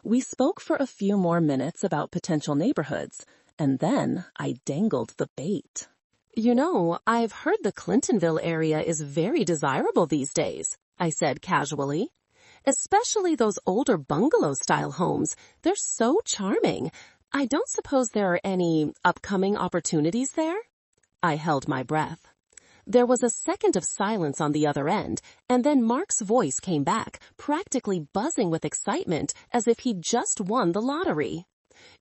We spoke for a few more minutes about potential neighborhoods, and then I dangled the bait. "You know, I've heard the Clintonville area is very desirable these days," I said casually. "Especially those older bungalow-style homes. They're so charming. I don't suppose there are any upcoming opportunities there?" I held my breath. There was a second of silence on the other end, and then Mark's voice came back, practically buzzing with excitement as if he'd just won the lottery.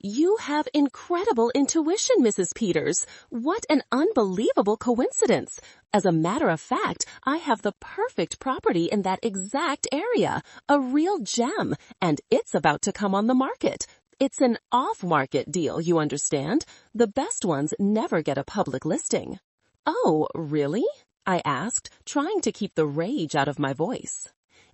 "You have incredible intuition, Mrs. Peters. What an unbelievable coincidence. As a matter of fact, I have the perfect property in that exact area, a real gem, and it's about to come on the market. It's an off-market deal, you understand. The best ones never get a public listing." "Oh, really?" I asked, trying to keep the rage out of my voice.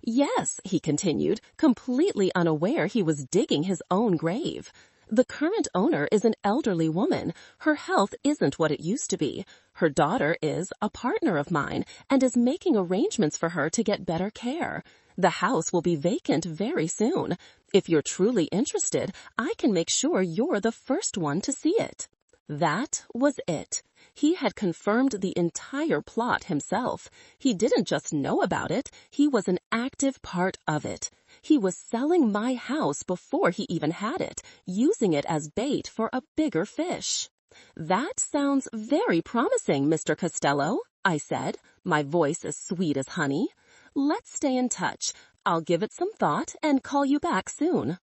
Yes, he continued, completely unaware he was digging his own grave. The current owner is an elderly woman. Her health isn't what it used to be. Her daughter is a partner of mine and is making arrangements for her to get better care. The house will be vacant very soon. If you're truly interested, I can make sure you're the first one to see it. That was it. He had confirmed the entire plot himself. He didn't just know about it, he was an active part of it. He was selling my house before he even had it, using it as bait for a bigger fish. That sounds very promising, Mr. Costello, I said, my voice as sweet as honey. Let's stay in touch. I'll give it some thought and call you back soon.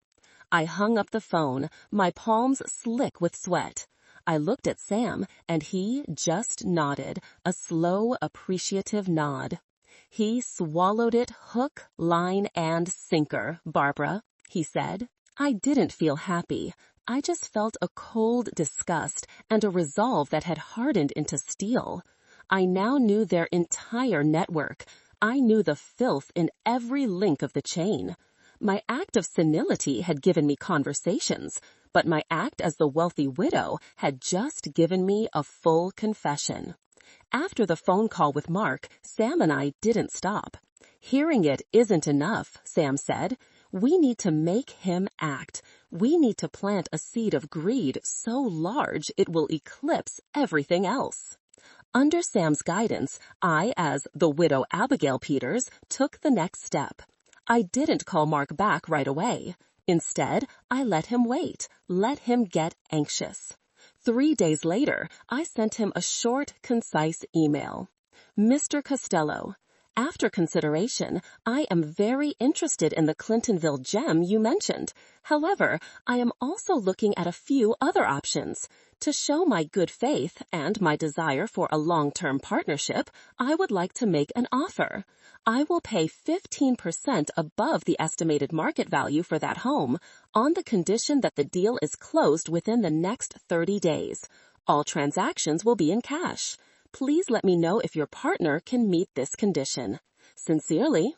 I hung up the phone, my palms slick with sweat. I looked at Sam, and he just nodded, a slow, appreciative nod. He swallowed it hook, line, and sinker, Barbara, he said. I didn't feel happy. I just felt a cold disgust and a resolve that had hardened into steel. I now knew their entire network. I knew the filth in every link of the chain. My act of senility had given me conversations, but my act as the wealthy widow had just given me a full confession. After the phone call with Mark, Sam and I didn't stop. Hearing it isn't enough, Sam said. We need to make him act. We need to plant a seed of greed so large it will eclipse everything else. Under Sam's guidance, I, as the widow Abigail Peters, took the next step. I didn't call Mark back right away. Instead, I let him wait, let him get anxious. 3 days later, I sent him a short, concise email. Mr. Costello, after consideration, I am very interested in the Clintonville gem you mentioned. However, I am also looking at a few other options. To show my good faith and my desire for a long-term partnership, I would like to make an offer. I will pay 15% above the estimated market value for that home, on the condition that the deal is closed within the next 30 days. All transactions will be in cash. Please let me know if your partner can meet this condition. Sincerely,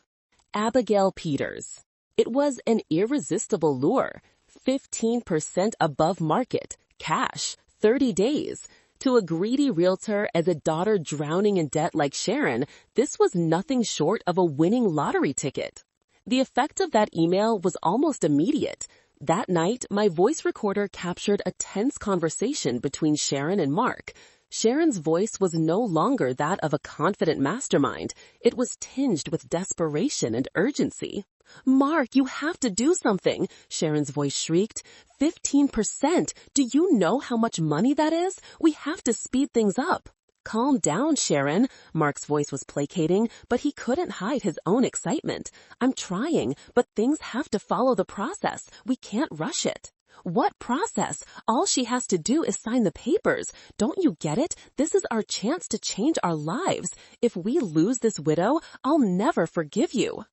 Abigail Peters. It was an irresistible lure. 15% above market, cash, 30 days. To a greedy realtor as a daughter drowning in debt like Sharon, this was nothing short of a winning lottery ticket. The effect of that email was almost immediate. That night, my voice recorder captured a tense conversation between Sharon and Mark. Sharon's voice was no longer that of a confident mastermind. It was tinged with desperation and urgency. Mark, you have to do something, Sharon's voice shrieked. 15%! Do you know how much money that is? We have to speed things up. Calm down, Sharon. Mark's voice was placating, but he couldn't hide his own excitement. I'm trying, but things have to follow the process. We can't rush it. What process? All she has to do is sign the papers. Don't you get it? This is our chance to change our lives. If we lose this widow, I'll never forgive you.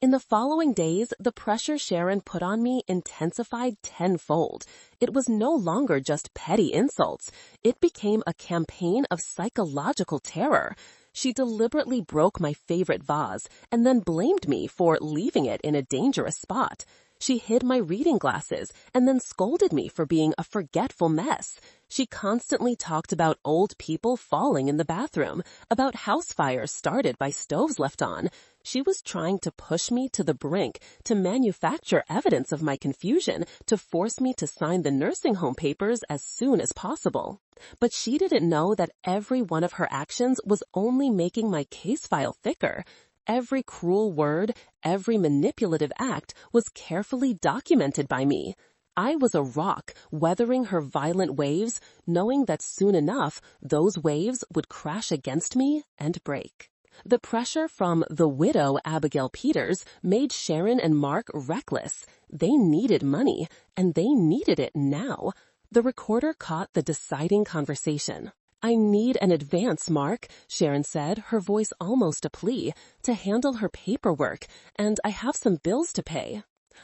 In the following days, the pressure Sharon put on me intensified tenfold. It was no longer just petty insults. It became a campaign of psychological terror. She deliberately broke my favorite vase and then blamed me for leaving it in a dangerous spot. She hid my reading glasses and then scolded me for being a forgetful mess. She constantly talked about old people falling in the bathroom, about house fires started by stoves left on. She was trying to push me to the brink, to manufacture evidence of my confusion, to force me to sign the nursing home papers as soon as possible. But she didn't know that every one of her actions was only making my case file thicker. Every cruel word, every manipulative act was carefully documented by me. I was a rock, weathering her violent waves, knowing that soon enough, those waves would crash against me and break. The pressure from the widow Abigail Peters made Sharon and Mark reckless. They needed money, and they needed it now. The recorder caught the deciding conversation. I need an advance, Mark, Sharon said, her voice almost a plea, to handle her paperwork, and I have some bills to pay.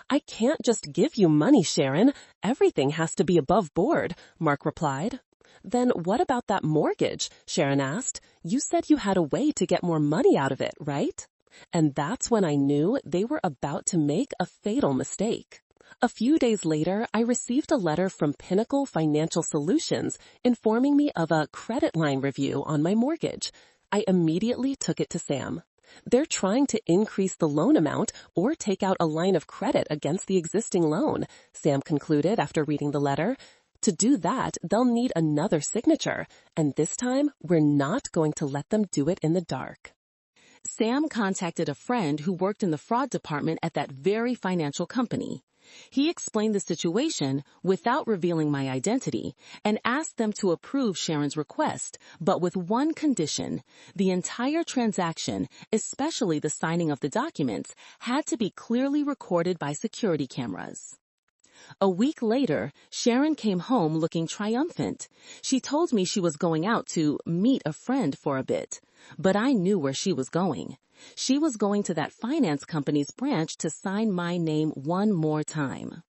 I can't just give you money, Sharon. Everything has to be above board, Mark replied. Then what about that mortgage? Sharon asked. You said you had a way to get more money out of it, right? And that's when I knew they were about to make a fatal mistake. A few days later, I received a letter from Pinnacle Financial Solutions informing me of a credit line review on my mortgage. I immediately took it to Sam. They're trying to increase the loan amount or take out a line of credit against the existing loan, Sam concluded after reading the letter. To do that, they'll need another signature, and this time, we're not going to let them do it in the dark. Sam contacted a friend who worked in the fraud department at that very financial company. He explained the situation without revealing my identity and asked them to approve Sharon's request, but with one condition: the entire transaction, especially the signing of the documents, had to be clearly recorded by security cameras. A week later, Sharon came home looking triumphant. She told me she was going out to meet a friend for a bit, but I knew where she was going. She was going to that finance company's branch to sign my name one more time.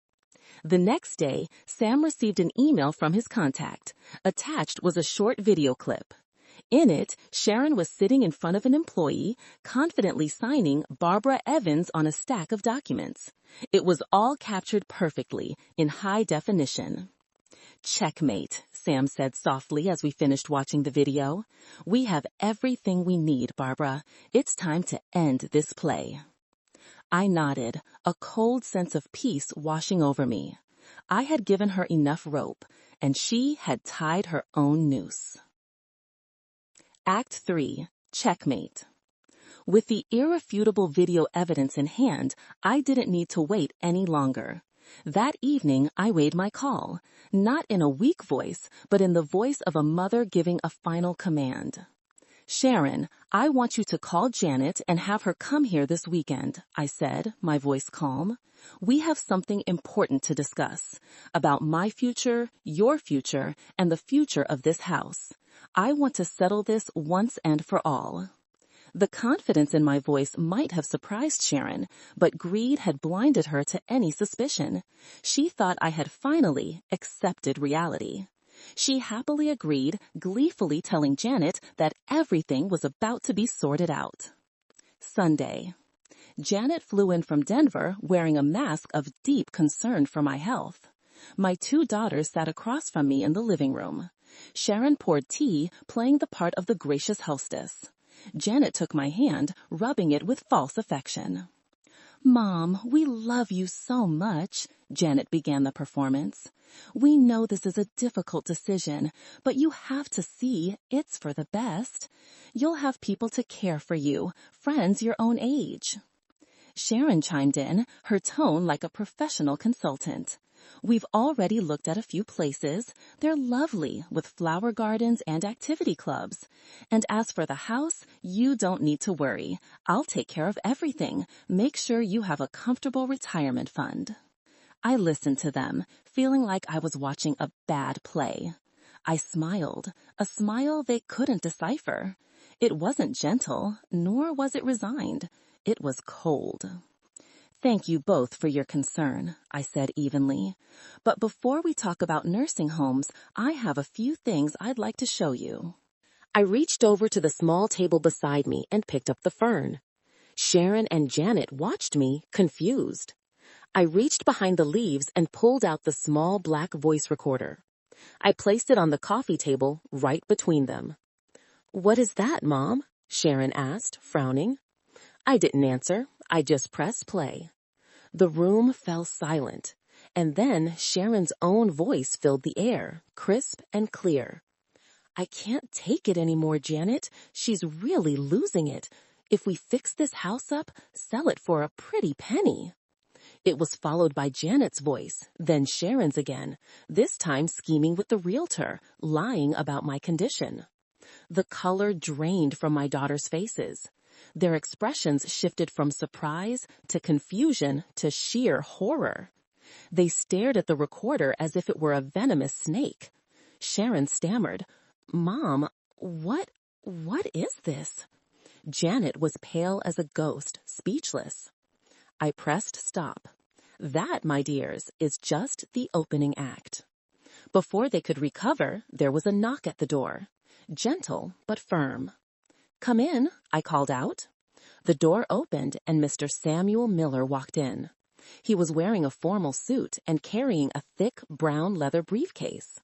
The next day, Sam received an email from his contact. Attached was a short video clip. In it, Sharon was sitting in front of an employee, confidently signing Barbara Evans on a stack of documents. It was all captured perfectly, in high definition. "Checkmate," Sam said softly as we finished watching the video. "We have everything we need, Barbara. It's time to end this play." I nodded, a cold sense of peace washing over me. I had given her enough rope, and she had tied her own noose. Act 3. Checkmate. With the irrefutable video evidence in hand, I didn't need to wait any longer. That evening, I made my call, not in a weak voice, but in the voice of a mother giving a final command. "Sharon, I want you to call Janet and have her come here this weekend," I said, my voice calm. "We have something important to discuss about my future, your future, and the future of this house. I want to settle this once and for all." The confidence in my voice might have surprised Sharon, but greed had blinded her to any suspicion. She thought I had finally accepted reality. She happily agreed, gleefully telling Janet that everything was about to be sorted out. Sunday. Janet flew in from Denver wearing a mask of deep concern for my health. My 2 daughters sat across from me in the living room. Sharon poured tea, playing the part of the gracious hostess. Janet took my hand, rubbing it with false affection. "Mom, we love you so much," Janet began the performance. "We know this is a difficult decision, but you have to see it's for the best. You'll have people to care for you, friends your own age." Sharon chimed in, her tone like a professional consultant. "We've already looked at a few places. They're lovely, with flower gardens and activity clubs. And as for the house, you don't need to worry. I'll take care of everything. Make sure you have a comfortable retirement fund." I listened to them, feeling like I was watching a bad play. I smiled, a smile they couldn't decipher. It wasn't gentle, nor was it resigned. It was cold. "Thank you both for your concern," I said evenly. "But before we talk about nursing homes, I have a few things I'd like to show you." I reached over to the small table beside me and picked up the fern. Sharon and Janet watched me, confused. I reached behind the leaves and pulled out the small black voice recorder. I placed it on the coffee table right between them. "What is that, Mom?" Sharon asked, frowning. I didn't answer. I just pressed play. The room fell silent, and then Sharon's own voice filled the air, crisp and clear. "I can't take it anymore, Janet. She's really losing it. If we fix this house up, sell it for a pretty penny." It was followed by Janet's voice, then Sharon's again, this time scheming with the realtor, lying about my condition. The color drained from my daughters' faces. Their expressions shifted from surprise to confusion to sheer horror. They stared at the recorder as if it were a venomous snake. Sharon stammered, "Mom, what is this?" Janet was pale as a ghost, speechless. I pressed stop. That, my dears, is just the opening act. Before they could recover, there was a knock at the door. Gentle but firm. "Come in," I called out. The door opened and Mr. Samuel Miller walked in. He was wearing a formal suit and carrying a thick brown leather briefcase.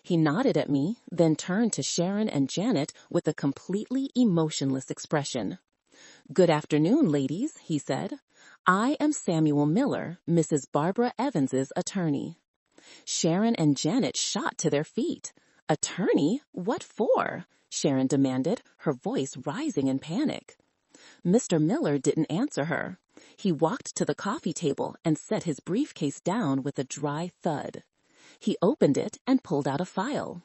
He nodded at me, then turned to Sharon and Janet with a completely emotionless expression. "Good afternoon, ladies," he said. "I am Samuel Miller, Mrs. Barbara Evans's attorney." Sharon and Janet shot to their feet. "Attorney? What for?" Sharon demanded, her voice rising in panic. Mr. Miller didn't answer her. He walked to the coffee table and set his briefcase down with a dry thud. He opened it and pulled out a file.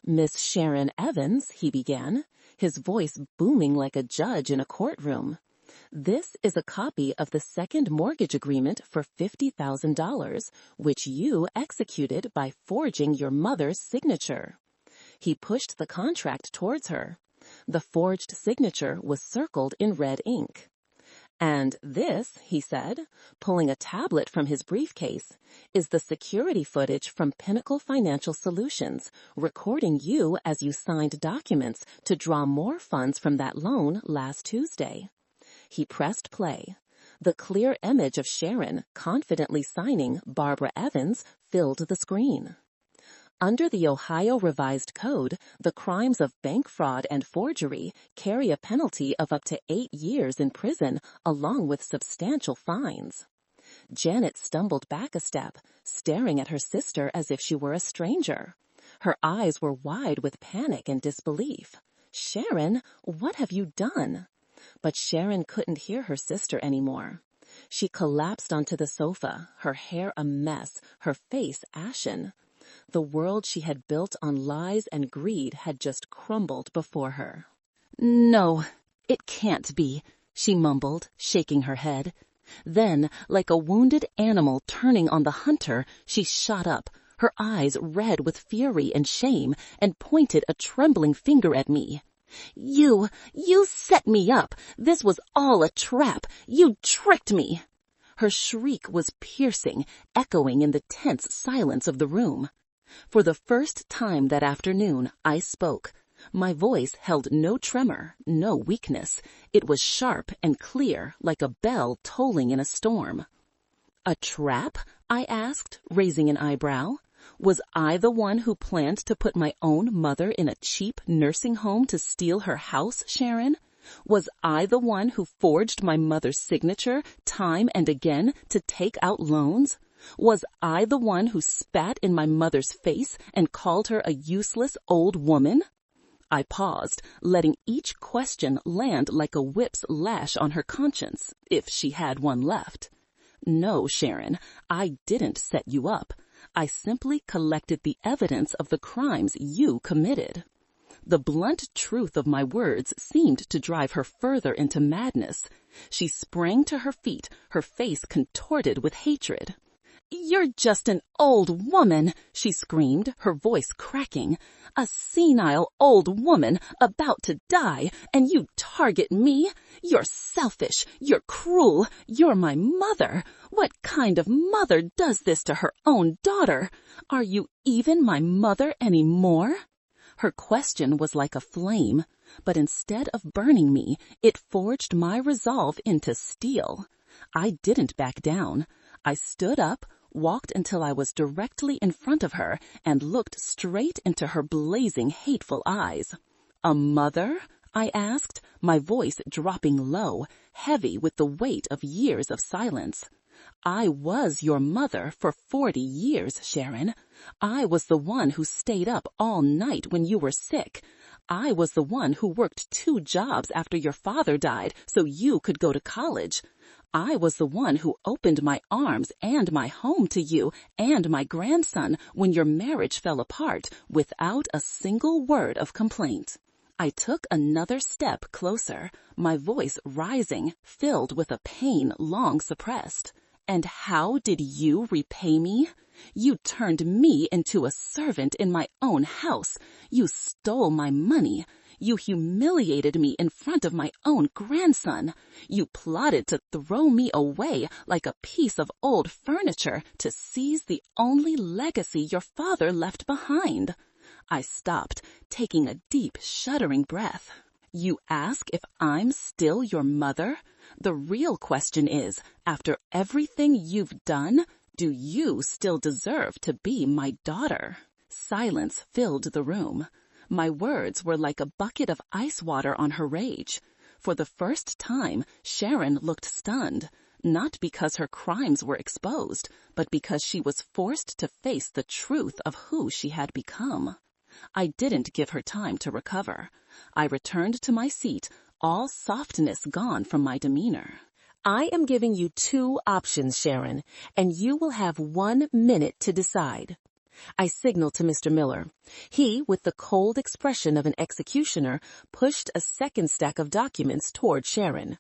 "Miss Sharon Evans," he began, his voice booming like a judge in a courtroom. "This is a copy of the second mortgage agreement for $50,000, which you executed by forging your mother's signature." He pushed the contract towards her. The forged signature was circled in red ink. "And this," he said, pulling a tablet from his briefcase, "is the security footage from Pinnacle Financial Solutions, recording you as you signed documents to draw more funds from that loan last Tuesday." He pressed play. The clear image of Sharon confidently signing Barbara Evans filled the screen. Under the Ohio Revised Code, the crimes of bank fraud and forgery carry a penalty of up to 8 years in prison, along with substantial fines. Janet stumbled back a step, staring at her sister as if she were a stranger. Her eyes were wide with panic and disbelief. "Sharon, what have you done?" But Sharon couldn't hear her sister anymore. She collapsed onto the sofa, her hair a mess, her face ashen. The world she had built on lies and greed had just crumbled before her. "No, it can't be," she mumbled, shaking her head. Then, like a wounded animal turning on the hunter, she shot up, her eyes red with fury and shame, and pointed a trembling finger at me. You set me up. This was all a trap. You tricked me." Her shriek was piercing, echoing in the tense silence of the room. For the first time that afternoon, I spoke. My voice held no tremor, no weakness. It was sharp and clear, like a bell tolling in a storm. "A trap?" I asked, raising an eyebrow. Was I the one who planned to put my own mother in a cheap nursing home to steal her house, Sharon? Was I the one who forged my mother's signature time and again to take out loans? Was I the one who spat in my mother's face and called her a useless old woman? I paused, letting each question land like a whip's lash on her conscience, if she had one left. "No, Sharon, I didn't set you up. I simply collected the evidence of the crimes you committed." The blunt truth of my words seemed to drive her further into madness. She sprang to her feet, her face contorted with hatred. "You're just an old woman," she screamed, her voice cracking. "A senile old woman about to die, and you target me? You're selfish, you're cruel, you're my mother. What kind of mother does this to her own daughter? Are you even my mother anymore?" Her question was like a flame, but instead of burning me, it forged my resolve into steel. I didn't back down. I stood up, walked until I was directly in front of her, and looked straight into her blazing, hateful eyes. "A mother?" I asked, my voice dropping low, heavy with the weight of years of silence. "I was your mother for 40 years, Sharon. I was the one who stayed up all night when you were sick. I was the one who worked 2 jobs after your father died so you could go to college. I was the one who opened my arms and my home to you and my grandson when your marriage fell apart without a single word of complaint." I took another step closer, my voice rising, filled with a pain long suppressed. "And how did you repay me? You turned me into a servant in my own house. You stole my money. You humiliated me in front of my own grandson. You plotted to throw me away like a piece of old furniture to seize the only legacy your father left behind." I stopped, taking a deep, shuddering breath. You ask if I'm still your mother? The real question is, after everything you've done, do you still deserve to be my daughter? Silence filled the room. My words were like a bucket of ice water on her rage. For the first time, Sharon looked stunned, not because her crimes were exposed, but because she was forced to face the truth of who she had become. I didn't give her time to recover. I returned to my seat, all softness gone from my demeanor. I am giving you 2 options, Sharon, and you will have 1 minute to decide. I signaled to Mr. Miller. He, with the cold expression of an executioner, pushed a second stack of documents toward Sharon.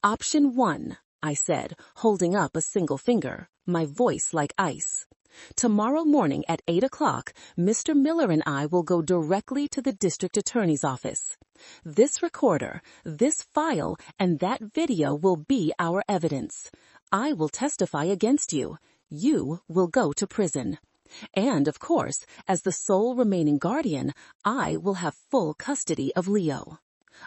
Option 1, I said, holding up a single finger, my voice like ice. Tomorrow morning at 8 o'clock, Mr. Miller and I will go directly to the district attorney's office. This recorder, this file, and that video will be our evidence. I will testify against you. You will go to prison. And, of course, as the sole remaining guardian, I will have full custody of Leo.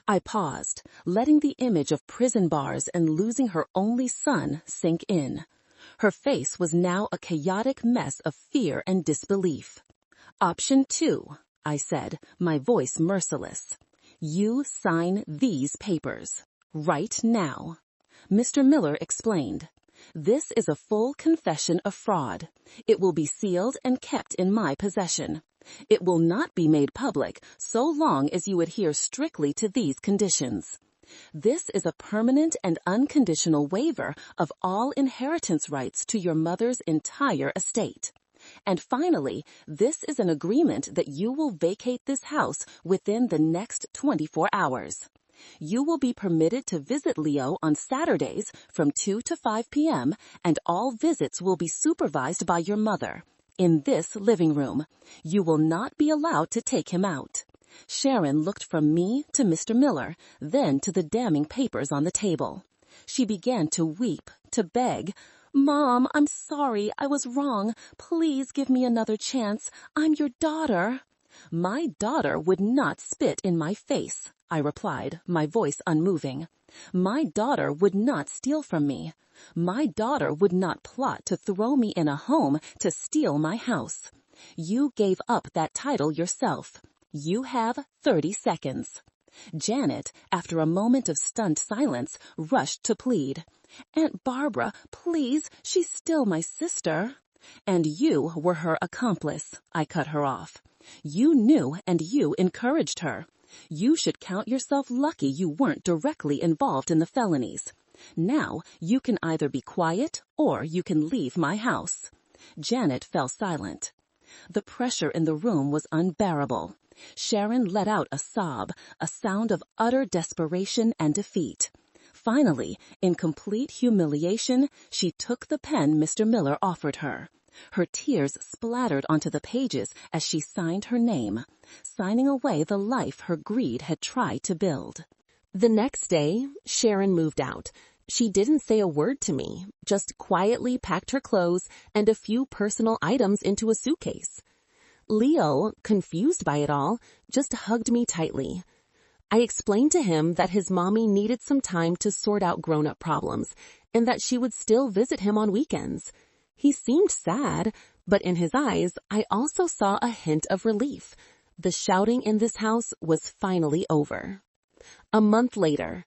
I paused, letting the image of prison bars and losing her only son sink in. Her face was now a chaotic mess of fear and disbelief. Option 2, I said, my voice merciless. You sign these papers. Right now. Mr. Miller explained. This is a full confession of fraud. It will be sealed and kept in my possession. It will not be made public so long as you adhere strictly to these conditions. This is a permanent and unconditional waiver of all inheritance rights to your mother's entire estate. And finally, this is an agreement that you will vacate this house within the next 24 hours. You will be permitted to visit Leo on Saturdays from 2 to 5 p.m., and all visits will be supervised by your mother. In this living room, you will not be allowed to take him out. Sharon looked from me to Mr. Miller, then to the damning papers on the table. She began to weep, to beg. Mom, I'm sorry. I was wrong. Please give me another chance. I'm your daughter. My daughter would not spit in my face, I replied, my voice unmoving. My daughter would not steal from me. My daughter would not plot to throw me in a home to steal my house. You gave up that title yourself. You have 30 seconds. Janet, after a moment of stunned silence, rushed to plead. Aunt Barbara, please, she's still my sister. And you were her accomplice, I cut her off. You knew and you encouraged her. You should count yourself lucky you weren't directly involved in the felonies. Now, you can either be quiet or you can leave my house. Janet fell silent. The pressure in the room was unbearable. Sharon let out a sob, a sound of utter desperation and defeat. Finally, in complete humiliation, she took the pen Mr. Miller offered her. Her tears splattered onto the pages as she signed her name, signing away the life her greed had tried to build. The next day, Sharon moved out. She didn't say a word to me, just quietly packed her clothes and a few personal items into a suitcase. Leo, confused by it all, just hugged me tightly. I explained to him that his mommy needed some time to sort out grown-up problems and that she would still visit him on weekends. He seemed sad, but in his eyes, I also saw a hint of relief. The shouting in this house was finally over. A month later,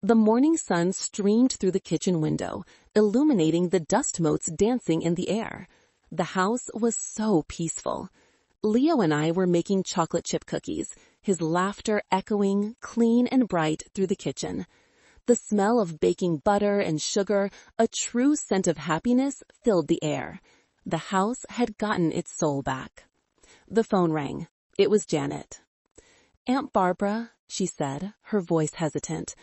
the morning sun streamed through the kitchen window, illuminating the dust motes dancing in the air. The house was so peaceful. Leo and I were making chocolate chip cookies, his laughter echoing clean and bright through the kitchen. The smell of baking butter and sugar, a true scent of happiness, filled the air. The house had gotten its soul back. The phone rang. It was Janet. Aunt Barbara, she said, her voice hesitant.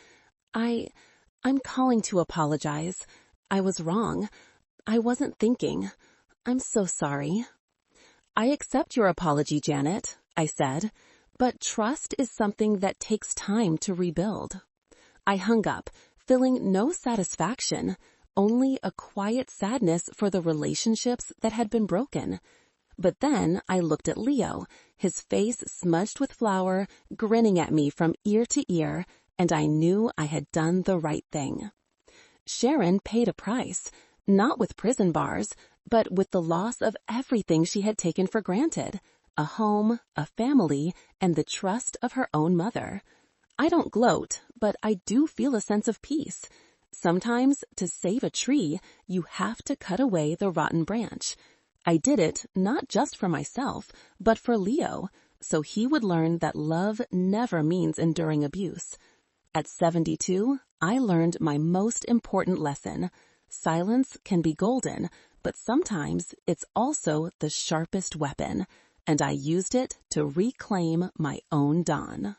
I'm calling to apologize. I was wrong. I wasn't thinking. I'm so sorry. I accept your apology, Janet, I said, but trust is something that takes time to rebuild. I hung up, feeling no satisfaction, only a quiet sadness for the relationships that had been broken. But then I looked at Leo, his face smudged with flour, grinning at me from ear to ear, and I knew I had done the right thing. Sharon paid a price, not with prison bars, but with the loss of everything she had taken for granted: a home, a family, and the trust of her own mother. I don't gloat, but I do feel a sense of peace. Sometimes, to save a tree, you have to cut away the rotten branch. I did it not just for myself, but for Leo, so he would learn that love never means enduring abuse. At 72, I learned my most important lesson. Silence can be golden, but sometimes it's also the sharpest weapon, and I used it to reclaim my own dawn.